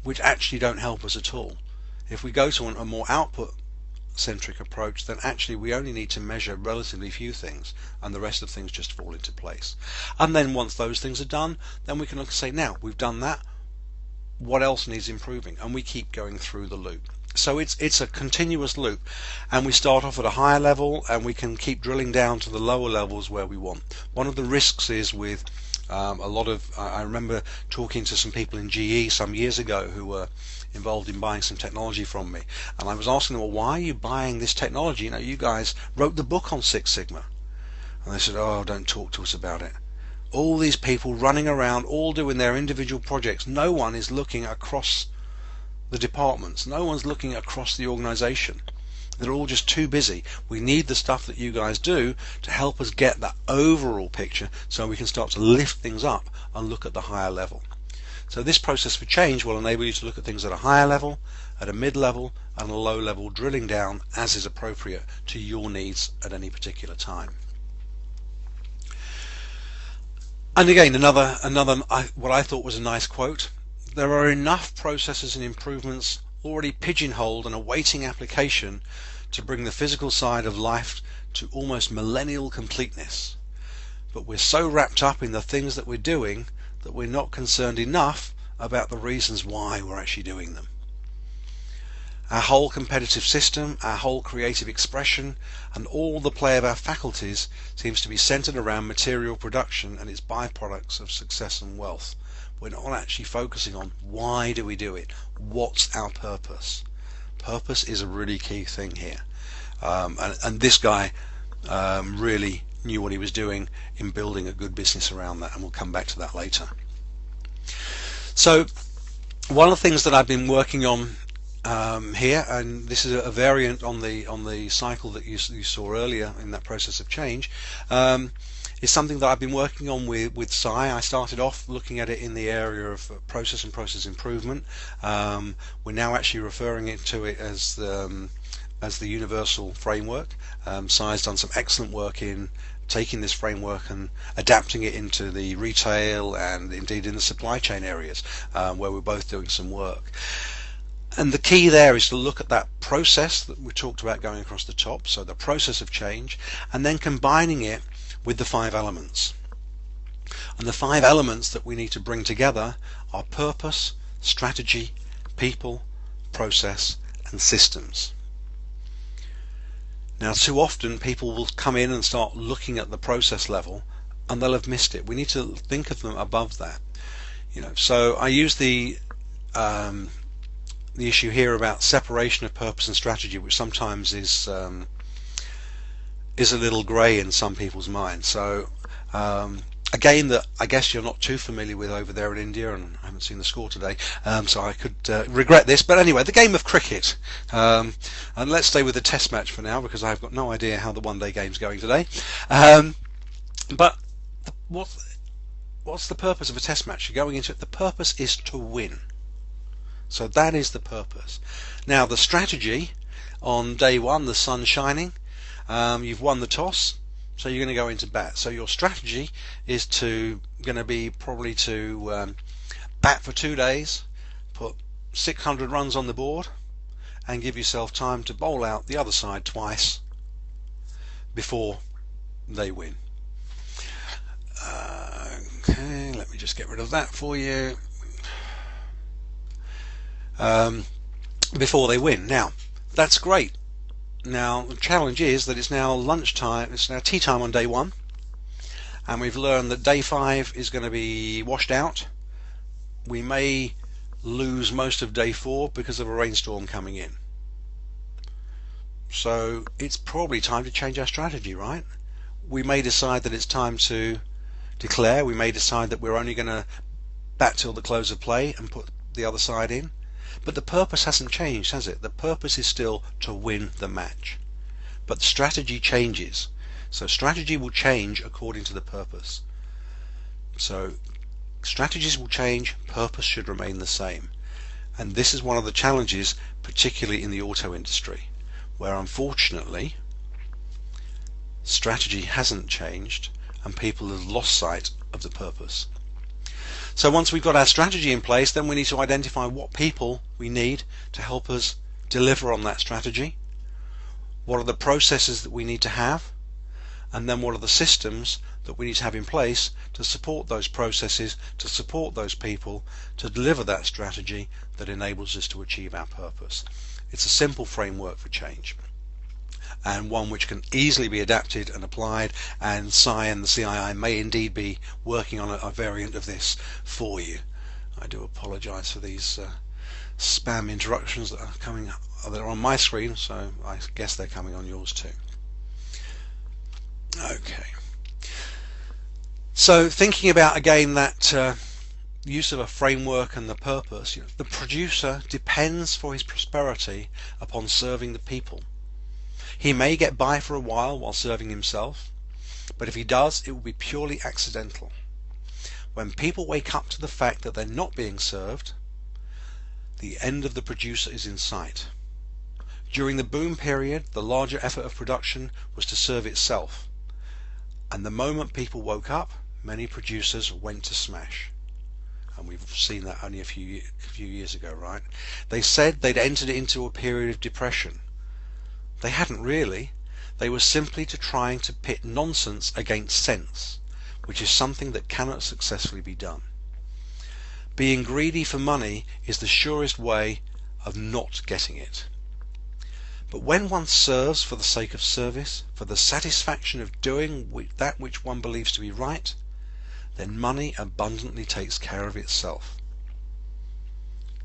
which actually don't help us at all. If we go to a more output centric approach, then actually we only need to measure relatively few things and the rest of things just fall into place. And then once those things are done, then we can look and say, now we've done that, what else needs improving? And we keep going through the loop. So it's a continuous loop, and we start off at a higher level and we can keep drilling down to the lower levels where we want. One of the risks is with a lot of, I remember talking to some people in GE some years ago who were involved in buying some technology from me, and I was asking them, well, why are you buying this technology? You guys wrote the book on Six Sigma. And they said, oh, don't talk to us about it. All these people running around, all doing their individual projects. No one is looking across the departments. No one's looking across the organization. They're all just too busy. We need the stuff that you guys do to help us get that overall picture so we can start to lift things up and look at the higher level. So this process for change will enable you to look at things at a higher level, at a mid-level, and a low level, drilling down as is appropriate to your needs at any particular time. And again, another what I thought was a nice quote: there are enough processes and improvements already pigeonholed and awaiting application to bring the physical side of life to almost millennial completeness. But we're so wrapped up in the things that we're doing that we're not concerned enough about the reasons why we're actually doing them. Our whole competitive system, our whole creative expression, and all the play of our faculties seems to be centered around material production and its byproducts of success and wealth. We're not actually focusing on why do we do it, what's our purpose. Purpose is a really key thing here, and this guy really knew what he was doing in building a good business around that, and we'll come back to that later. So one of the things that I've been working on here, and this is a variant on the cycle that you saw earlier in that process of change, is something that I've been working on with Sci. I started off looking at it in the area of process and process improvement. We're now actually referring to it as the universal framework. Sci's done some excellent work in taking this framework and adapting it into the retail and indeed in the supply chain areas, where we're both doing some work. And the key there is to look at that process that we talked about going across the top, so the process of change, and then combining it with the 5 elements. And the 5 elements that we need to bring together are purpose, strategy, people, process, and systems. Now, too often people will come in and start looking at the process level and they'll have missed it. We need to think of them above that. So I use the issue here about separation of purpose and strategy, which sometimes is a little grey in some people's minds. So a game that I guess you're not too familiar with over there in India, and I haven't seen the score today, so I could regret this, but anyway, the game of cricket. And let's stay with the test match for now, because I've got no idea how the one-day game's going today. But what's the purpose of a test match? You're going into it, the purpose is to win. So that is the purpose. Now the strategy, on day 1, the sun's shining, you've won the toss, so you're going to go into bat. So your strategy is going to be probably to bat for 2 days, put 600 runs on the board, and give yourself time to bowl out the other side twice before they win. Okay, let me just get rid of that for you. Before they win. Now, that's great. Now, the challenge is that it's now lunchtime, it's now tea time on day 1, and we've learned that day 5 is going to be washed out. We may lose most of day 4 because of a rainstorm coming in. So it's probably time to change our strategy, right? We may decide that it's time to declare. We may decide that we're only going to bat till the close of play and put the other side in. But the purpose hasn't changed, has it? The purpose is still to win the match. but the strategy changes. So strategy will change according to the purpose. So strategies will change, purpose should remain the same. And this is one of the challenges, particularly in the auto industry, where unfortunately strategy hasn't changed and people have lost sight of the purpose. So once we've got our strategy in place, then we need to identify what people we need to help us deliver on that strategy. What are the processes that we need to have? And then what are the systems that we need to have in place to support those processes, to support those people, to deliver that strategy that enables us to achieve our purpose. It's a simple framework for change, and one which can easily be adapted and applied, and Cy and the CII may indeed be working on a variant of this for you. I do apologize for these spam interruptions that are coming, that are on my screen, so I guess they're coming on yours too. Okay, so thinking about again that use of a framework and the purpose, the producer depends for his prosperity upon serving the people. He may get by for a while serving himself, but if he does, it will be purely accidental. When people wake up to the fact that they're not being served, the end of the producer is in sight. During the boom period, the larger effort of production was to serve itself. And the moment people woke up, many producers went to smash. And we've seen that only a few years ago, right? They said they'd entered into a period of depression. They hadn't really. They were simply trying to pit nonsense against sense, which is something that cannot successfully be done. Being greedy for money is the surest way of not getting it. But when one serves for the sake of service, for the satisfaction of doing that which one believes to be right, then money abundantly takes care of itself.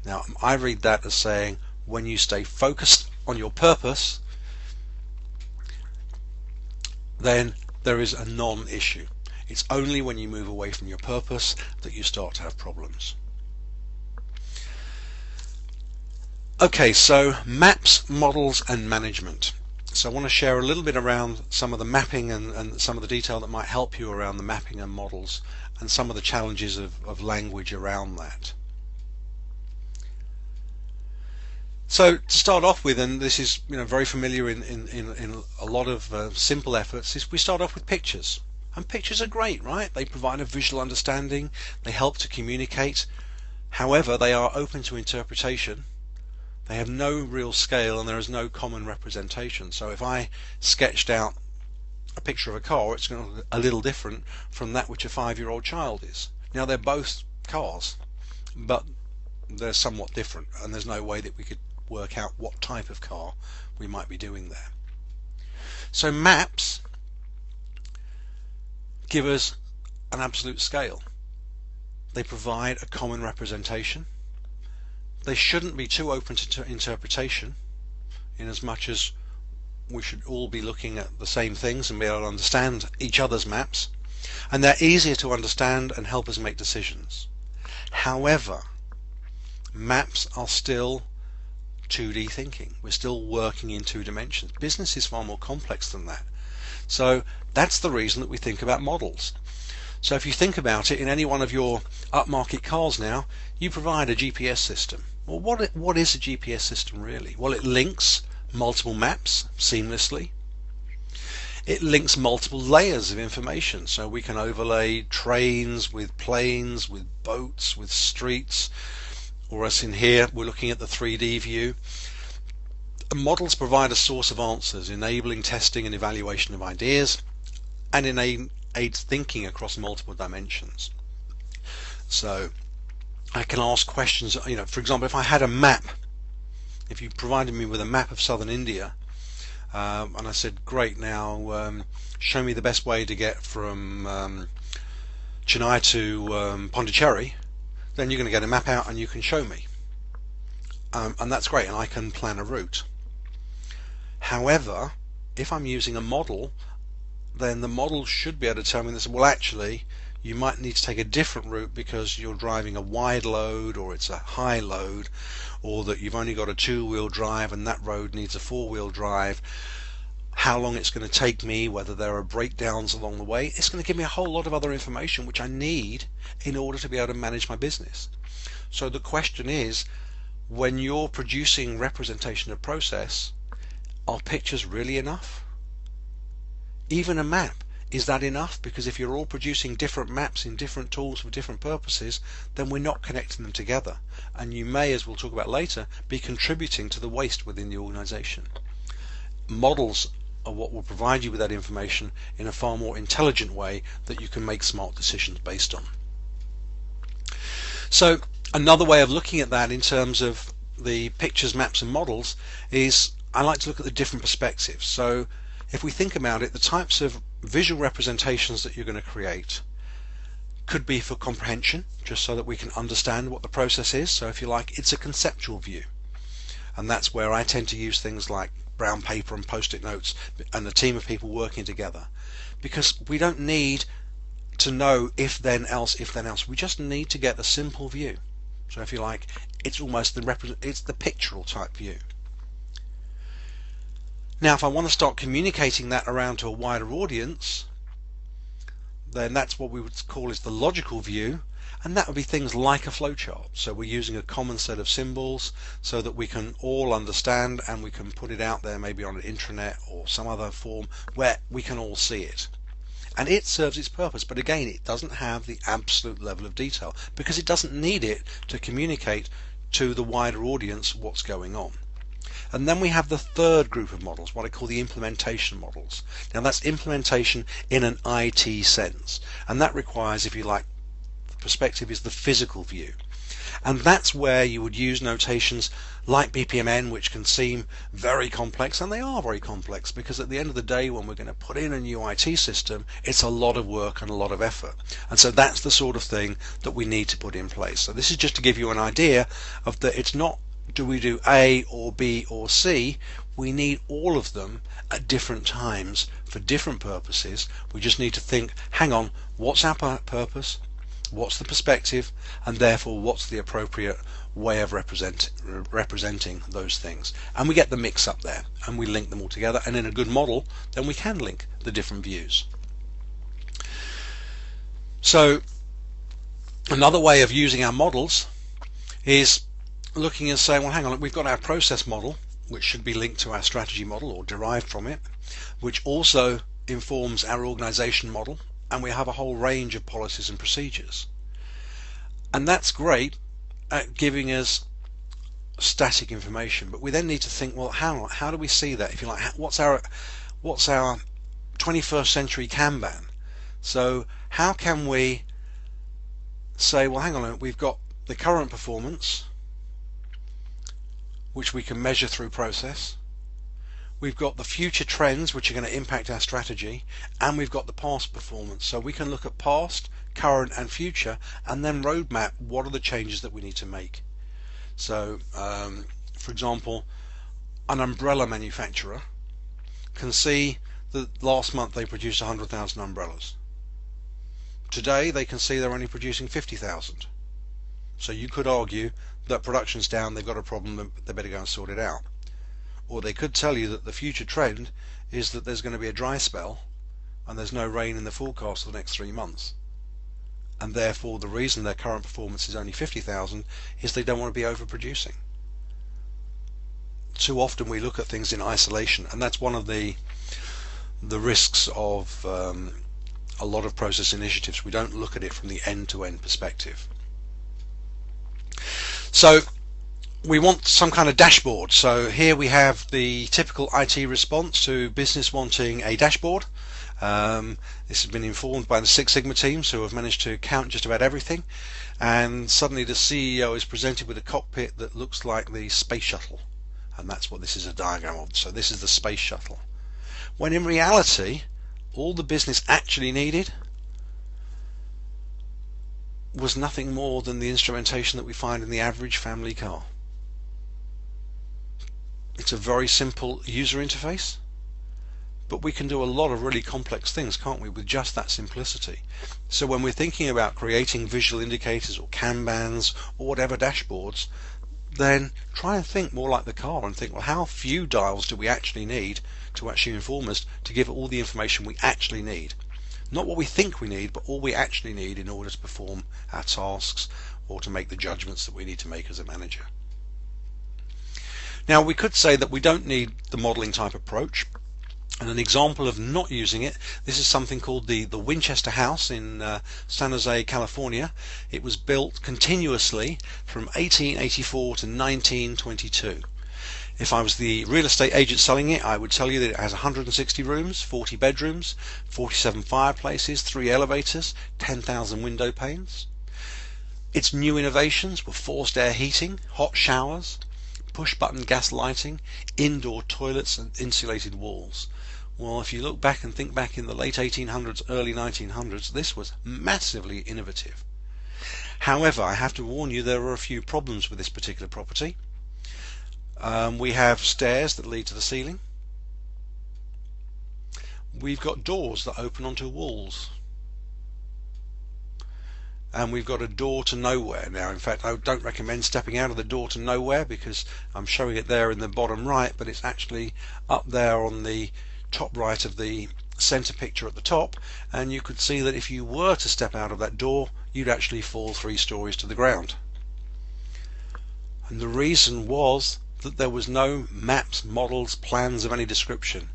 Now, I read that as saying, when you stay focused on your purpose, then there is a non-issue. It's only when you move away from your purpose that you start to have problems. Okay, so maps, models and management. So I want to share a little bit around some of the mapping and some of the detail that might help you around the mapping and models and some of the challenges of language around that. So to start off with, and this is very familiar in a lot of simple efforts, is we start off with pictures. And pictures are great, right? They provide a visual understanding, they help to communicate. However, they are open to interpretation. They have no real scale and there is no common representation. So if I sketched out a picture of a car, it's going to look a little different from that which a 5-year-old child is. Now they're both cars, but they're somewhat different, and there's no way that we could work out what type of car we might be doing there. So maps give us an absolute scale. They provide a common representation. They shouldn't be too open to interpretation, in as much as we should all be looking at the same things and be able to understand each other's maps, and they're easier to understand and help us make decisions. However, maps are still 2D thinking. We're still working in 2 dimensions. Business is far more complex than that. So that's the reason that we think about models. So if you think about it, in any one of your upmarket cars now, you provide a GPS system. Well, what is a GPS system really? Well, it links multiple maps seamlessly. It links multiple layers of information, so we can overlay trains with planes, with boats, with streets, or as in here we're looking at the 3D view. Models provide a source of answers, enabling testing and evaluation of ideas, and aids thinking across multiple dimensions. So I can ask questions, for example, if I had a map, if you provided me with a map of southern India, and I said, great, now show me the best way to get from Chennai to Pondicherry, then you're going to get a map out and you can show me. And that's great, and I can plan a route. However, if I'm using a model, then the model should be able to tell me this, well, actually, you might need to take a different route because you're driving a wide load, or it's a high load, or that you've only got a 2-wheel drive and that road needs a 4-wheel drive. how long it's going to take me, whether there are breakdowns along the way. It's going to give me a whole lot of other information which I need in order to be able to manage my business. So the question is, when you're producing representation of process, are pictures really enough? Even a map, is that enough? Because if you're all producing different maps in different tools for different purposes, then we're not connecting them together, and you may, as we'll talk about later, be contributing to the waste within the organization. Models are what will provide you with that information in a far more intelligent way that you can make smart decisions based on. So another way of looking at that in terms of the pictures, maps and models is I like to look at the different perspectives. So if we think about it, the types of visual representations that you're going to create could be for comprehension, just so that we can understand what the process is. So if you like, it's a conceptual view, and that's where I tend to use things like brown paper and post-it notes and a team of people working together, because we don't need to know if then else, if then else. We just need to get a simple view. So if you like, it's almost the pictorial type view. Now if I want to start communicating that around to a wider audience, then that's what we would call is the logical view, and that would be things like a flowchart. So we're using a common set of symbols so that we can all understand, and we can put it out there maybe on an intranet or some other form where we can all see it. And it serves its purpose, but again, it doesn't have the absolute level of detail because it doesn't need it to communicate to the wider audience what's going on. And then we have the third group of models, what I call the implementation models. Now that's implementation in an IT sense, and that requires, if you like, the perspective is the physical view. And that's where you would use notations like BPMN, which can seem very complex, and they are very complex, because at the end of the day, when we're going to put in a new IT system, it's a lot of work and a lot of effort. And so that's the sort of thing that we need to put in place. So this is just to give you an idea of that it's not do we do A or B or C. We need all of them at different times for different purposes. We just need to think, hang on, what's our purpose? What's the perspective? And therefore, what's the appropriate way of representing those things? And we get the mix up there, and we link them all together. And in a good model, then we can link the different views. So another way of using our models is looking and saying, well, hang on, we've got our process model, which should be linked to our strategy model or derived from it, which also informs our organization model, and we have a whole range of policies and procedures. And that's great at giving us static information, but we then need to think, well, how do we see that? If you like, what's our 21st century Kanban? So how can we say, well, hang on, we've got the current performance, which we can measure through process. We've got the future trends, which are going to impact our strategy, and we've got the past performance. So we can look at past, current and future, and then roadmap what are the changes that we need to make. So for example, an umbrella manufacturer can see that last month they produced 100,000 umbrellas. Today they can see they're only producing 50,000. So you could argue that production's down, they've got a problem, they better go and sort it out. Or they could tell you that the future trend is that there's going to be a dry spell and there's no rain in the forecast for the next 3 months. And therefore the reason their current performance is only 50,000 is they don't want to be overproducing. Too often we look at things in isolation, and that's one of the risks of a lot of process initiatives. We don't look at it from the end-to-end perspective. So we want some kind of dashboard. So here we have the typical IT response to business wanting a dashboard. This has been informed by the Six Sigma teams who have managed to count just about everything, and suddenly the CEO is presented with a cockpit that looks like the space shuttle, and that's what this is a diagram of. So this is the space shuttle, when in reality all the business actually needed was nothing more than the instrumentation that we find in the average family car. It's a very simple user interface, but we can do a lot of really complex things, can't we, with just that simplicity. So when we're thinking about creating visual indicators or Kanbans or whatever dashboards, then try and think more like the car and think, well, how few dials do we actually need to actually inform us to give all the information we actually need. Not what we think we need, but all we actually need in order to perform our tasks or to make the judgments that we need to make as a manager. Now, we could say that we don't need the modeling type approach. And an example of not using it, this is something called the Winchester House in San Jose, California. It was built continuously from 1884 to 1922. If I was the real estate agent selling it, I would tell you that it has 160 rooms, 40 bedrooms, 47 fireplaces, 3 elevators, 10,000 window panes. Its new innovations were forced air heating, hot showers, push-button gas lighting, indoor toilets and insulated walls. Well, if you look back and think back in the late 1800s, early 1900s, this was massively innovative. However, I have to warn you, there are a few problems with this particular property. We have stairs that lead to the ceiling. We've got doors that open onto walls. And we've got a door to nowhere. Now, in fact, I don't recommend stepping out of the door to nowhere because I'm showing it there in the bottom right, but it's actually up there on the top right of the center picture at the top, and you could see that if you were to step out of that door, you'd actually fall 3 stories to the ground. And the reason was that there was no maps, models, plans of any description.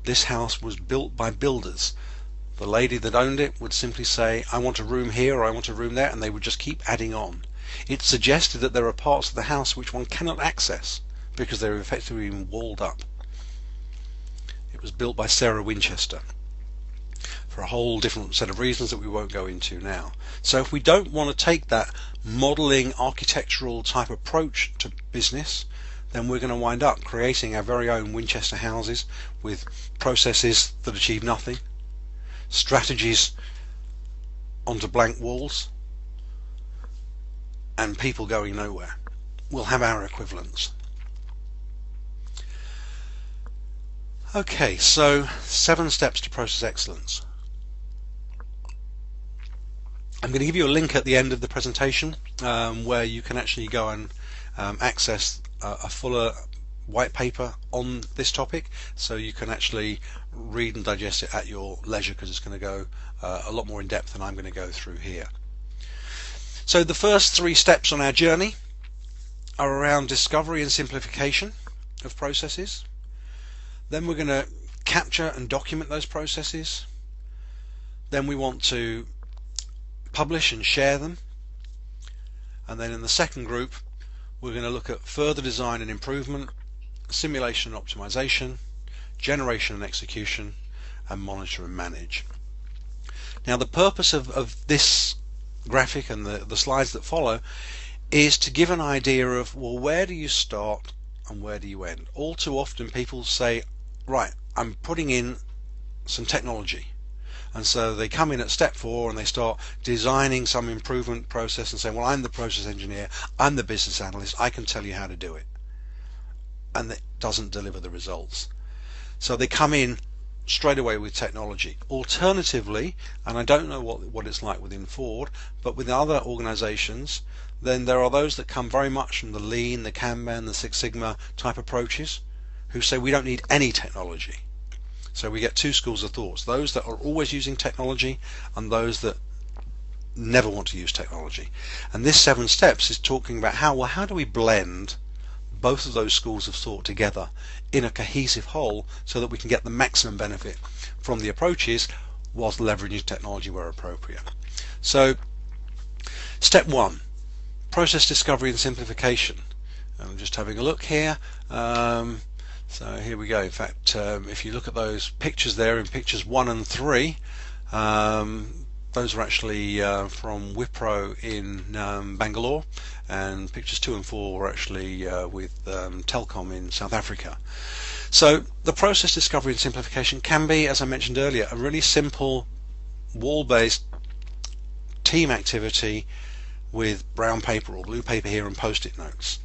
This house was built by builders. The lady that owned it would simply say, I want a room here or I want a room there, and they would just keep adding on. It suggested that there are parts of the house which one cannot access because they're effectively walled up. It was built by Sarah Winchester for a whole different set of reasons that we won't go into now. So if we don't want to take that modeling architectural type approach to business, then we're going to wind up creating our very own Winchester houses with processes that achieve nothing, strategies onto blank walls, and people going nowhere. We'll have our equivalents. Okay, so 7 steps to process excellence. I'm going to give you a link at the end of the presentation where you can actually go and access a fuller white paper on this topic, so you can actually read and digest it at your leisure, because it's going to go a lot more in depth than I'm going to go through here. So the first 3 steps on our journey are around discovery and simplification of processes. Then we're going to capture and document those processes. Then we want to publish and share them. And then in the second group, we're going to look at further design and improvement, simulation and optimization, generation and execution, and monitor and manage. Now, the purpose of this graphic and the slides that follow is to give an idea of, well, where do you start and where do you end? All too often people say, right, I'm putting in some technology, and so they come in at step 4 and they start designing some improvement process and say, well, I'm the process engineer, I'm the business analyst, I can tell you how to do it, and it doesn't deliver the results. So they come in straight away with technology. Alternatively, and I don't know what it's like within Ford, but with other organizations, then there are those that come very much from the Lean, the Kanban, the Six Sigma type approaches, who say we don't need any technology. So we get 2 schools of thoughts: those that are always using technology and those that never want to use technology. And this 7 steps is talking about how do we blend both of those schools of thought together in a cohesive whole so that we can get the maximum benefit from the approaches whilst leveraging technology where appropriate. So step 1, process discovery and simplification. I'm just having a look here. So here we go. In fact, if you look at those pictures there in pictures 1 and 3, those are actually from Wipro in Bangalore, and pictures 2 and 4 were actually with Telkom in South Africa. So the process discovery and simplification can be, as I mentioned earlier, a really simple wall-based team activity with brown paper or blue paper here and post-it notes.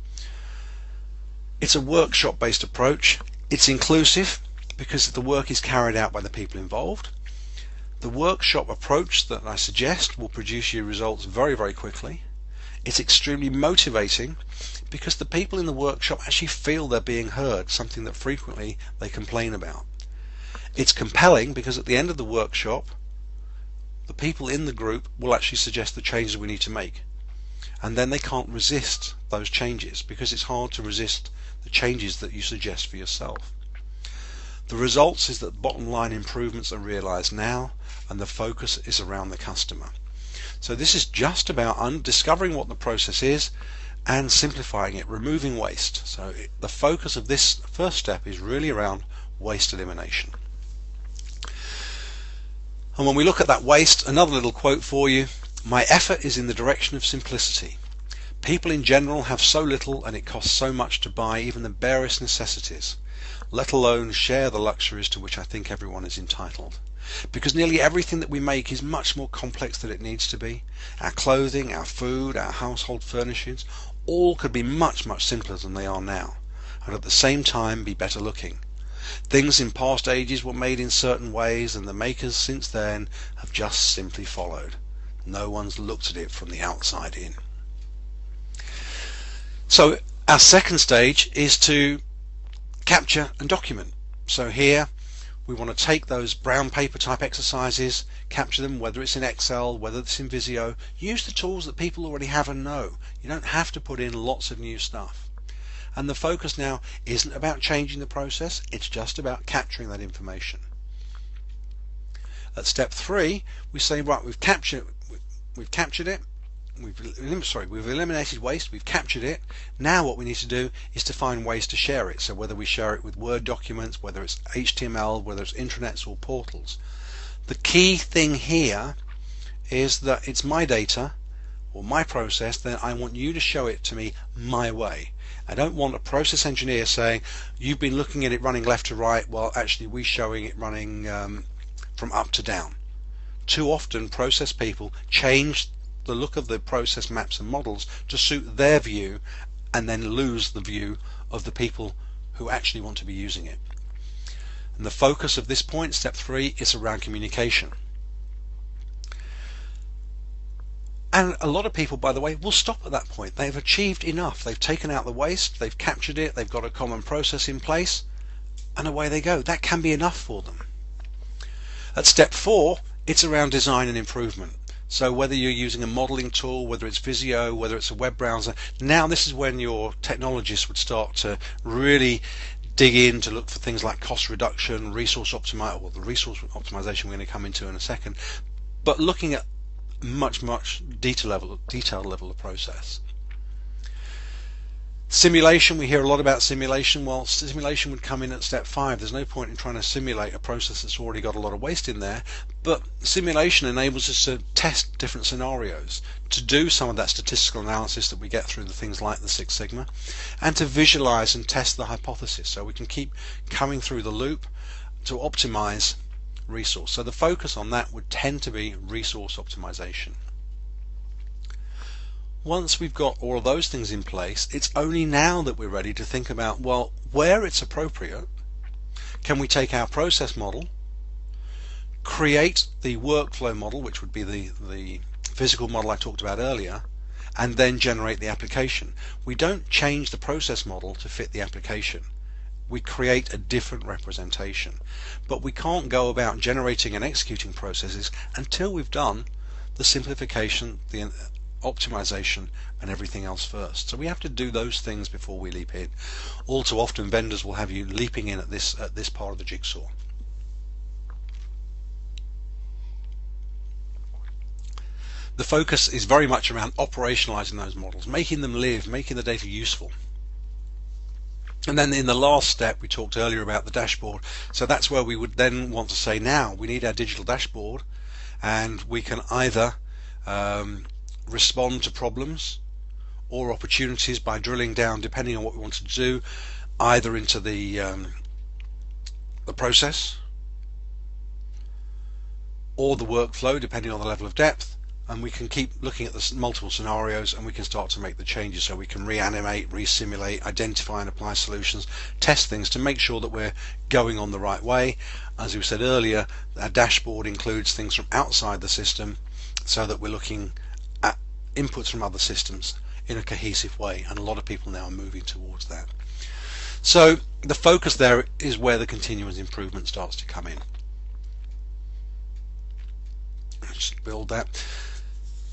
It's a workshop-based approach. It's inclusive because the work is carried out by the people involved. The workshop approach that I suggest will produce you results very, very quickly. It's extremely motivating because the people in the workshop actually feel they're being heard, something that frequently they complain about. It's compelling because at the end of the workshop, the people in the group will actually suggest the changes we need to make. And then they can't resist those changes because it's hard to resist the changes that you suggest for yourself. The results is that bottom line improvements are realized now, and the focus is around the customer. So this is just about discovering what the process is and simplifying it, removing waste. So the focus of this first step is really around waste elimination. And when we look at that waste, another little quote for you: my effort is in the direction of simplicity. People in general have so little and it costs so much to buy even the barest necessities, let alone share the luxuries to which I think everyone is entitled. Because nearly everything that we make is much more complex than it needs to be. Our clothing, our food, our household furnishings, all could be much, much simpler than they are now, and at the same time be better looking. Things in past ages were made in certain ways, and the makers since then have just simply followed. No one's looked at it from the outside in. So our second stage is to capture and document. So here we want to take those brown paper type exercises, capture them, whether it's in Excel, whether it's in Visio. Use the tools that people already have and know. You don't have to put in lots of new stuff. And the focus now isn't about changing the process, it's just about capturing that information. At step 3, we say, right, we've captured it, we've eliminated waste, we've captured it. Now what we need to do is to find ways to share it. So whether we share it with Word documents, whether it's HTML, whether it's intranets or portals. The key thing here is that it's my data or my process, then I want you to show it to me my way. I don't want a process engineer saying, you've been looking at it running left to right, well actually we're showing it running from up to down. Too often process people change the look of the process maps and models to suit their view and then lose the view of the people who actually want to be using it. And the focus of this point, step 3, is around communication. And a lot of people, by the way, will stop at that point. They've achieved enough. They've taken out the waste, they've captured it, they've got a common process in place, and away they go. That can be enough for them. At step 4, it's around design and improvement. So whether you're using a modeling tool, whether it's Visio, whether it's a web browser, now this is when your technologist would start to really dig in to look for things like cost reduction, resource optimization, or the resource optimization we're going to come into in a second, but looking at much detailed level of process. Simulation, we hear a lot about simulation. Well, simulation would come in at step 5. There's no point in trying to simulate a process that's already got a lot of waste in there, but simulation enables us to test different scenarios, to do some of that statistical analysis that we get through the things like the Six Sigma, and to visualize and test the hypothesis so we can keep coming through the loop to optimize resource. So the focus on that would tend to be resource optimization. Once we've got all of those things in place, it's only now that we're ready to think about, well, where it's appropriate, can we take our process model, create the workflow model, which would be the physical model I talked about earlier, and then generate the application. We don't change the process model to fit the application. We create a different representation. But we can't go about generating and executing processes until we've done the simplification, the optimization, and everything else first. So we have to do those things before we leap in. All too often vendors will have you leaping in at this part of the jigsaw. The focus is very much around operationalizing those models, making them live, making the data useful. And then in the last step, we talked earlier about the dashboard. So that's where we would then want to say, now we need our digital dashboard, and we can either respond to problems or opportunities by drilling down, depending on what we want to do, either into the process or the workflow, depending on the level of depth. And we can keep looking at the multiple scenarios, and we can start to make the changes. So we can reanimate, resimulate, identify and apply solutions, test things to make sure that we're going on the right way. As we said earlier, our dashboard includes things from outside the system, so that we're looking at inputs from other systems in a cohesive way, and a lot of people now are moving towards that. So the focus there is where the continuous improvement starts to come in. Let's just build that.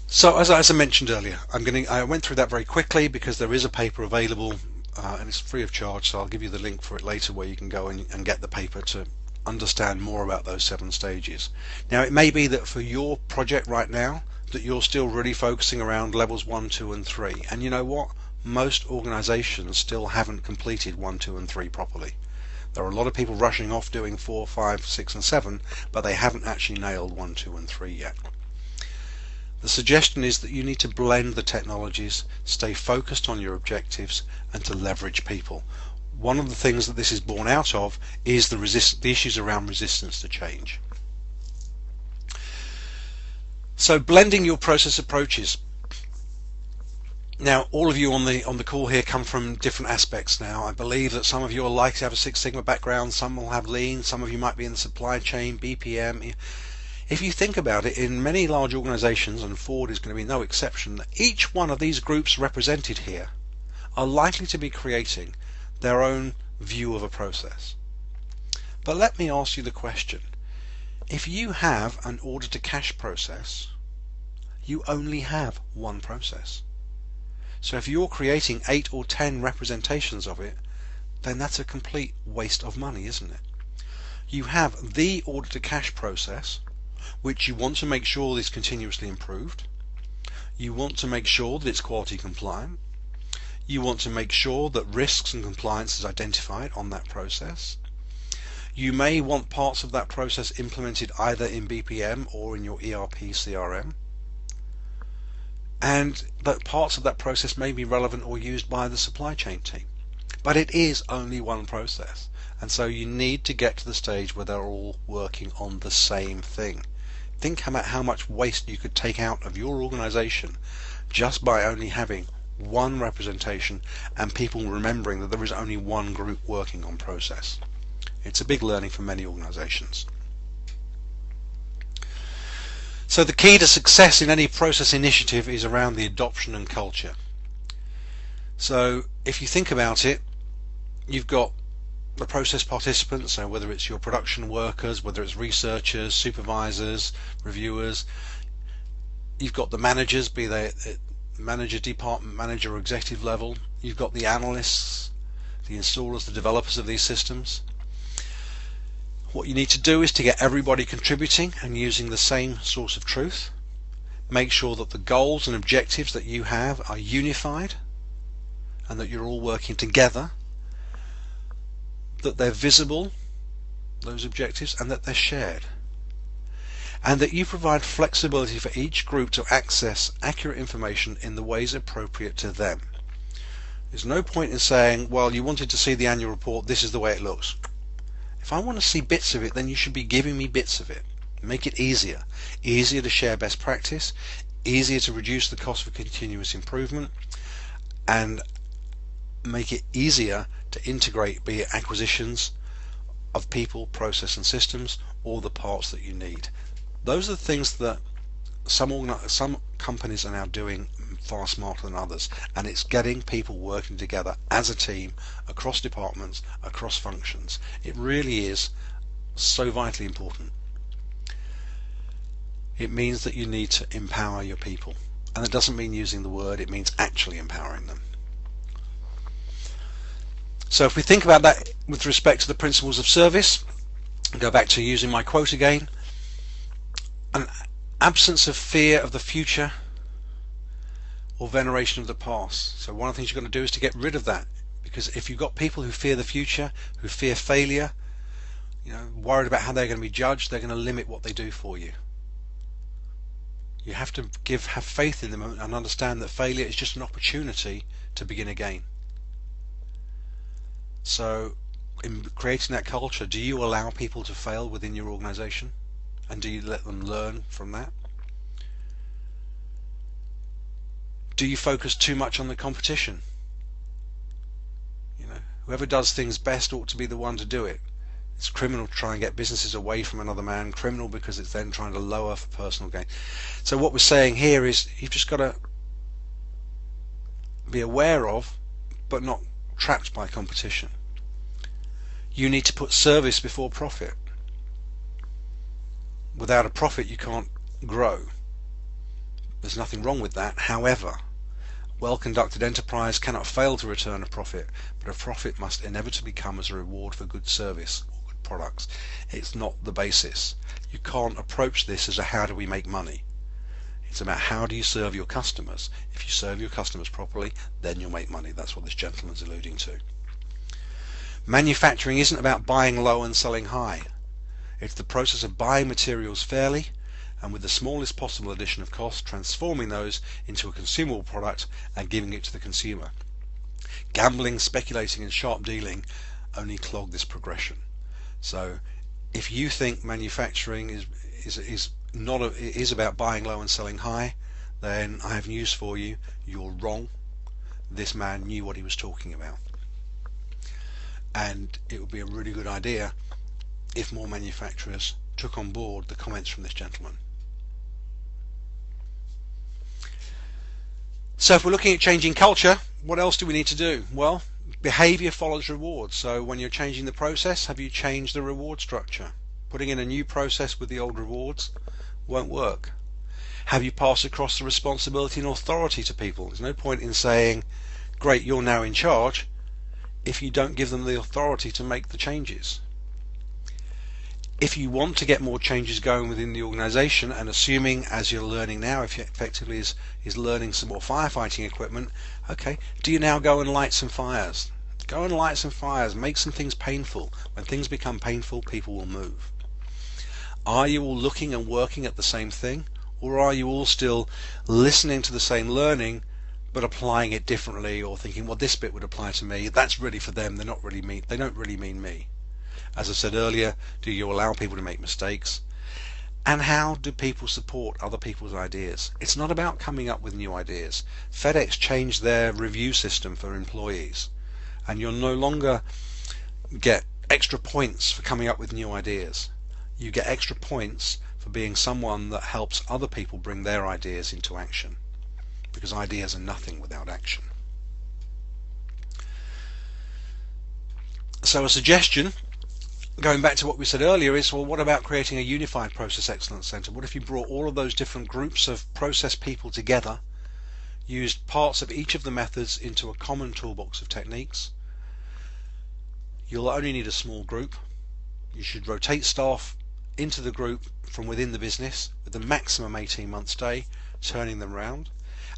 So as I mentioned earlier, I went through that very quickly because there is a paper available and it's free of charge, so I'll give you the link for it later where you can go and get the paper to understand more about those 7 stages. Now it may be that for your project right now that you're still really focusing around levels 1, 2 and 3, and you know what? Most organizations still haven't completed 1, 2 and 3 properly. There are a lot of people rushing off doing 4, 5, 6 and 7, but they haven't actually nailed 1, 2 and 3 yet. The suggestion is that you need to blend the technologies, stay focused on your objectives, and to leverage people. One of the things that this is born out of is the issues around resistance to change. So blending your process approaches. Now all of you on the call here come from different aspects now. I believe that some of you are likely to have a Six Sigma background, some will have Lean, some of you might be in the supply chain, BPM. If you think about it, in many large organizations, and Ford is going to be no exception, each one of these groups represented here are likely to be creating their own view of a process. But let me ask you the question. If you have an order to cash process, you only have one process. So if you're creating 8 or 10 representations of it, then that's a complete waste of money, isn't it? You have the order to cash process, which you want to make sure is continuously improved. You want to make sure that it's quality compliant. You want to make sure that risks and compliance is identified on that process. You may want parts of that process implemented either in BPM or in your ERP CRM. And that parts of that process may be relevant or used by the supply chain team. But it is only one process. And so you need to get to the stage where they're all working on the same thing. Think about how much waste you could take out of your organization just by only having one representation and people remembering that there is only one group working on process. It's a big learning for many organizations. So the key to success in any process initiative is around the adoption and culture. So if you think about it, you've got the process participants, so whether it's your production workers, whether it's researchers, supervisors, reviewers, you've got the managers, be they at manager, department manager or executive level, you've got the analysts, the installers, the developers of these systems. What you need to do is to get everybody contributing and using the same source of truth. Make sure that the goals and objectives that you have are unified and that you're all working together, that they're visible, those objectives, and that they're shared. And that you provide flexibility for each group to access accurate information in the ways appropriate to them. There's no point in saying, well, you wanted to see the annual report, this is the way it looks. If I want to see bits of it, then you should be giving me bits of it. Make it easier. Easier to share best practice, easier to reduce the cost of continuous improvement, and make it easier to integrate, be it acquisitions of people, process and systems, or the parts that you need. Those are the things that some companies are now doing far smarter than others, and it's getting people working together as a team across departments, across functions. It really is so vitally important. It means that you need to empower your people, and it doesn't mean using the word, it means actually empowering them. So if we think about that with respect to the principles of service, go back to using my quote again, an absence of fear of the future or veneration of the past. So one of the things you're going to do is to get rid of that, because if you've got people who fear the future, who fear failure, worried about how they're going to be judged, they're going to limit what they do for you. You have to have faith in them and understand that failure is just an opportunity to begin again. So in creating that culture, do you allow people to fail within your organization? And do you let them learn from that? Do you focus too much on the competition? Whoever does things best ought to be the one to do it. It's criminal to try and get businesses away from another man, criminal because it's then trying to lower for personal gain. So what we're saying here is you've just got to be aware of, but not trapped by competition. You need to put service before profit. Without a profit you can't grow. There's nothing wrong with that. However, well-conducted enterprise cannot fail to return a profit, but a profit must inevitably come as a reward for good service or good products. It's not the basis. You can't approach this as a how do we make money. It's about how do you serve your customers. If you serve your customers properly, then you'll make money. That's what this gentleman's alluding to. Manufacturing isn't about buying low and selling high. It's the process of buying materials fairly and with the smallest possible addition of cost, transforming those into a consumable product and giving it to the consumer. Gambling, speculating and sharp dealing only clog this progression. So if you think manufacturing is about buying low and selling high, then I have news for you. You're wrong. This man knew what he was talking about. And it would be a really good idea if more manufacturers took on board the comments from this gentleman. So if we're looking at changing culture, what else do we need to do? Well, behavior follows reward. So when you're changing the process, have you changed the reward structure? Putting in a new process with the old rewards won't work. Have you passed across the responsibility and authority to people? There's no point in saying, great, you're now in charge, if you don't give them the authority to make the changes. If you want to get more changes going within the organization, and assuming as you're learning now, if you effectively is learning some more firefighting equipment, okay, do you now go and light some fires? Go and light some fires, make some things painful. When things become painful, people will move. Are you all looking and working at the same thing, or are you all still listening to the same learning but applying it differently, or thinking, well, this bit would apply to me, that's really for them, they don't really mean me? As I said earlier, do you allow people to make mistakes? And how do people support other people's ideas? It's not about coming up with new ideas. FedEx changed their review system for employees, and you'll no longer get extra points for coming up with new ideas. You get extra points for being someone that helps other people bring their ideas into action, because ideas are nothing without action. So a suggestion, going back to what we said earlier, is, well, what about creating a unified process excellence center? What if you brought all of those different groups of process people together, used parts of each of the methods into a common toolbox of techniques? You'll only need a small group. You should rotate staff into the group from within the business with a maximum 18-month stay, turning them around,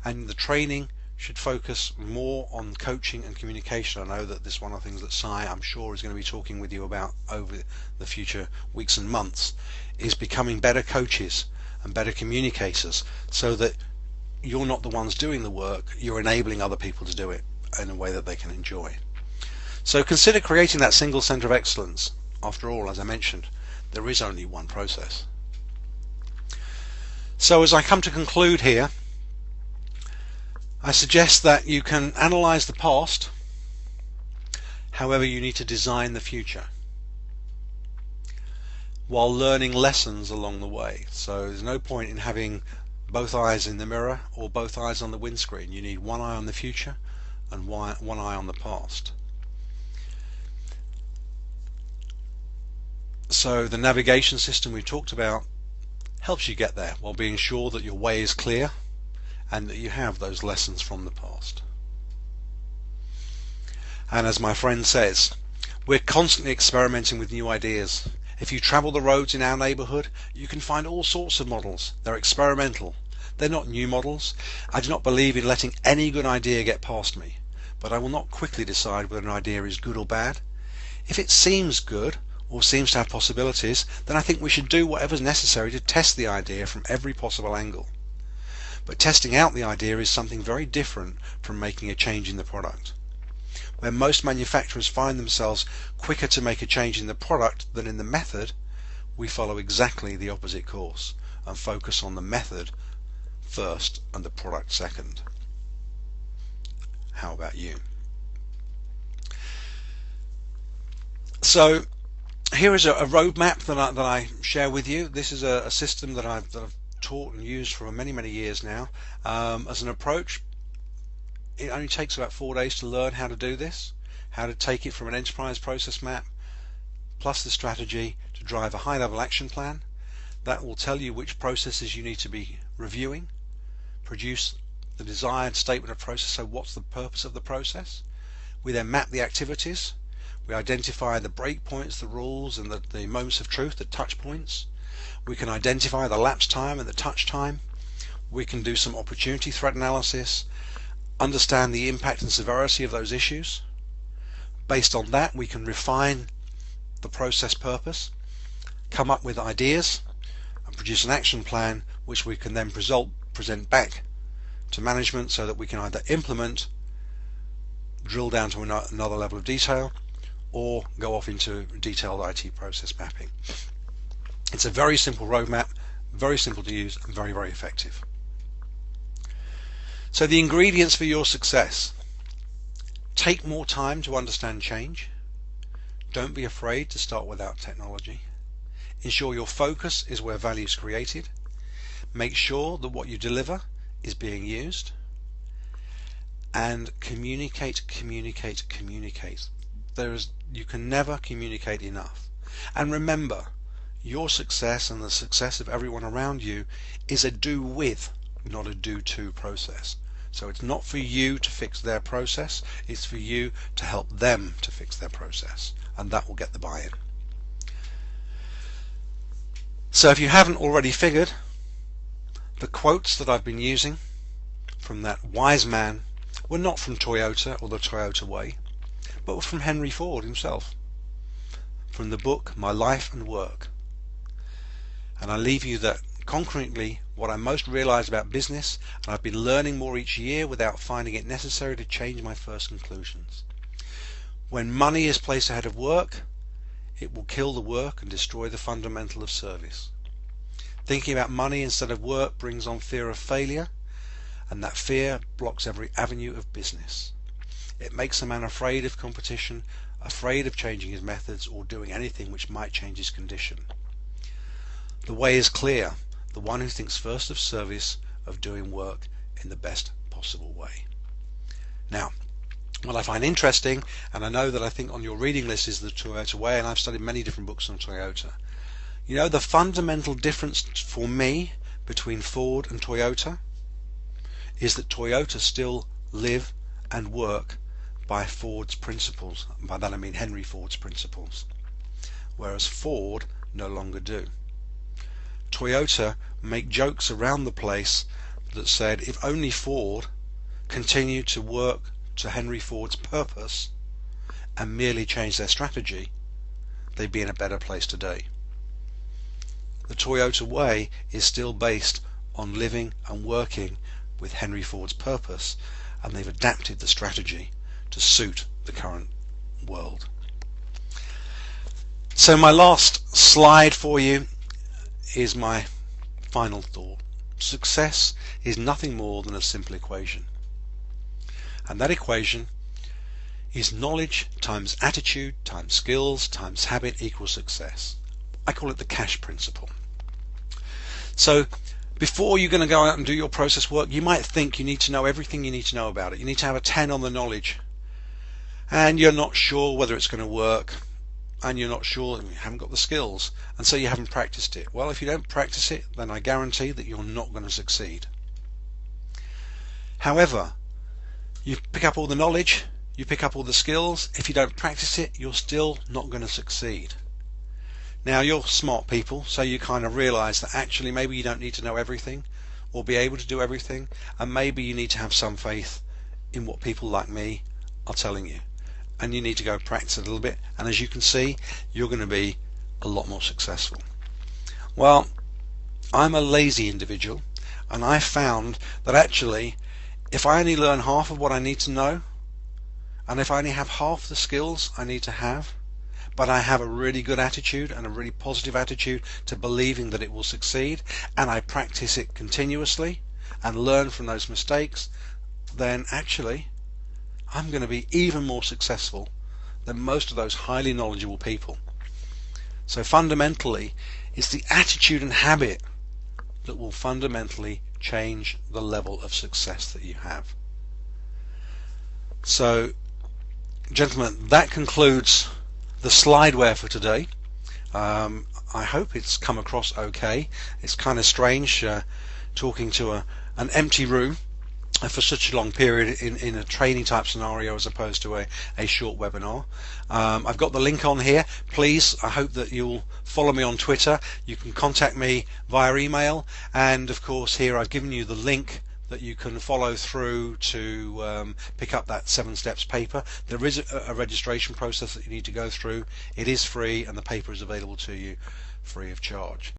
and the training should focus more on coaching and communication. I know that this is one of the things that Si, I'm sure, is going to be talking with you about over the future weeks and months, is becoming better coaches and better communicators, so that you're not the ones doing the work, you're enabling other people to do it in a way that they can enjoy. So consider creating that single center of excellence. After all, as I mentioned, there is only one process. So as I come to conclude here, I suggest that you can analyze the past, however you need to design the future, while learning lessons along the way. So there's no point in having both eyes in the mirror or both eyes on the windscreen. You need one eye on the future and one eye on the past. So the navigation system we talked about helps you get there while being sure that your way is clear and that you have those lessons from the past. And as my friend says, we're constantly experimenting with new ideas. If you travel the roads in our neighborhood, you can find all sorts of models. They're experimental. They're not new models. I do not believe in letting any good idea get past me, but I will not quickly decide whether an idea is good or bad. If it seems good or seems to have possibilities, then I think we should do whatever's necessary to test the idea from every possible angle. But testing out the idea is something very different from making a change in the product. Where most manufacturers find themselves quicker to make a change in the product than in the method, we follow exactly the opposite course and focus on the method first and the product second. How about you? So here is a roadmap that I share with you. This is a system that I've taught and used for many years now as an approach. it only takes about 4 days to learn how to do this, how to take it from an enterprise process map plus the strategy to drive a high-level action plan that will tell you which processes you need to be reviewing, produce the desired statement of process. So what's the purpose of the process? We then map the activities. We identify the breakpoints, the rules, and the moments of truth, the touch points. We can identify the lapse time and the touch time. We can do some opportunity threat analysis, understand the impact and severity of those issues. Based on that, we can refine the process purpose, come up with ideas, and produce an action plan which we can then present back to management so that we can either implement, drill down to another level of detail, or go off into detailed IT process mapping. It's a very simple roadmap, very simple to use, and very, very effective. So the ingredients for your success: take more time to understand change. Don't be afraid to start without technology. Ensure your focus is where value is created. Make sure that what you deliver is being used. And communicate. You can never communicate enough. And remember, your success and the success of everyone around you is a do with, not a do to process. So it's not for you to fix their process, it's for you to help them to fix their process, and that will get the buy-in. So if you haven't already figured, the quotes that I've been using from that wise man were not from Toyota or the Toyota Way, but were from Henry Ford himself, from the book My Life and Work. And I leave you that concretely what I most realized about business, and I've been learning more each year without finding it necessary to change my first conclusions. When money is placed ahead of work, it will kill the work and destroy the fundamental of service. Thinking about money instead of work brings on fear of failure, and that fear blocks every avenue of business. It makes a man afraid of competition, afraid of changing his methods or doing anything which might change his condition. The way is clear: the one who thinks first of service, of doing work in the best possible way. Now, what I find interesting, and I know that I think on your reading list, is the Toyota Way, and I've studied many different books on Toyota. You know, the fundamental difference for me between Ford and Toyota is that Toyota still live and work by Ford's principles, and by that I mean Henry Ford's principles, whereas Ford no longer do. Toyota make jokes around the place that said if only Ford continued to work to Henry Ford's purpose and merely change their strategy, they'd be in a better place today. The Toyota Way is still based on living and working with Henry Ford's purpose, and they've adapted the strategy to suit the current world. So my last slide for you is my final thought. Success is nothing more than a simple equation, and that equation is knowledge times attitude times skills times habit equals success. I call it the cash principle. So before you're going to go out and do your process work, you might think you need to know everything you need to know about it. You need to have a 10 on the knowledge, and you're not sure whether it's going to work, and you're not sure, you haven't got the skills, and so you haven't practiced it. Well, if you don't practice it, then I guarantee that you're not going to succeed. However, you pick up all the knowledge, you pick up all the skills, if you don't practice it, you're still not going to succeed. Now, you're smart people, so you kind of realize that actually maybe you don't need to know everything or be able to do everything, and maybe you need to have some faith in what people like me are telling you, and you need to go practice a little bit, and as you can see, you're going to be a lot more successful. Well, I'm a lazy individual, and I found that actually if I only learn half of what I need to know, and if I only have half the skills I need to have, but I have a really good attitude and a really positive attitude to believing that it will succeed, and I practice it continuously and learn from those mistakes, then actually I'm going to be even more successful than most of those highly knowledgeable people. So fundamentally, it's the attitude and habit that will fundamentally change the level of success that you have. So, gentlemen, that concludes the slideware for today. I hope it's come across okay. It's kind of strange talking to an empty room for such a long period in a training type scenario as opposed to a short webinar. I've got the link on here. Please, I hope that you'll follow me on Twitter. You can contact me via email, and of course here I've given you the link that you can follow through to pick up that 7 steps paper. There is a registration process that you need to go through. It is free, and the paper is available to you free of charge.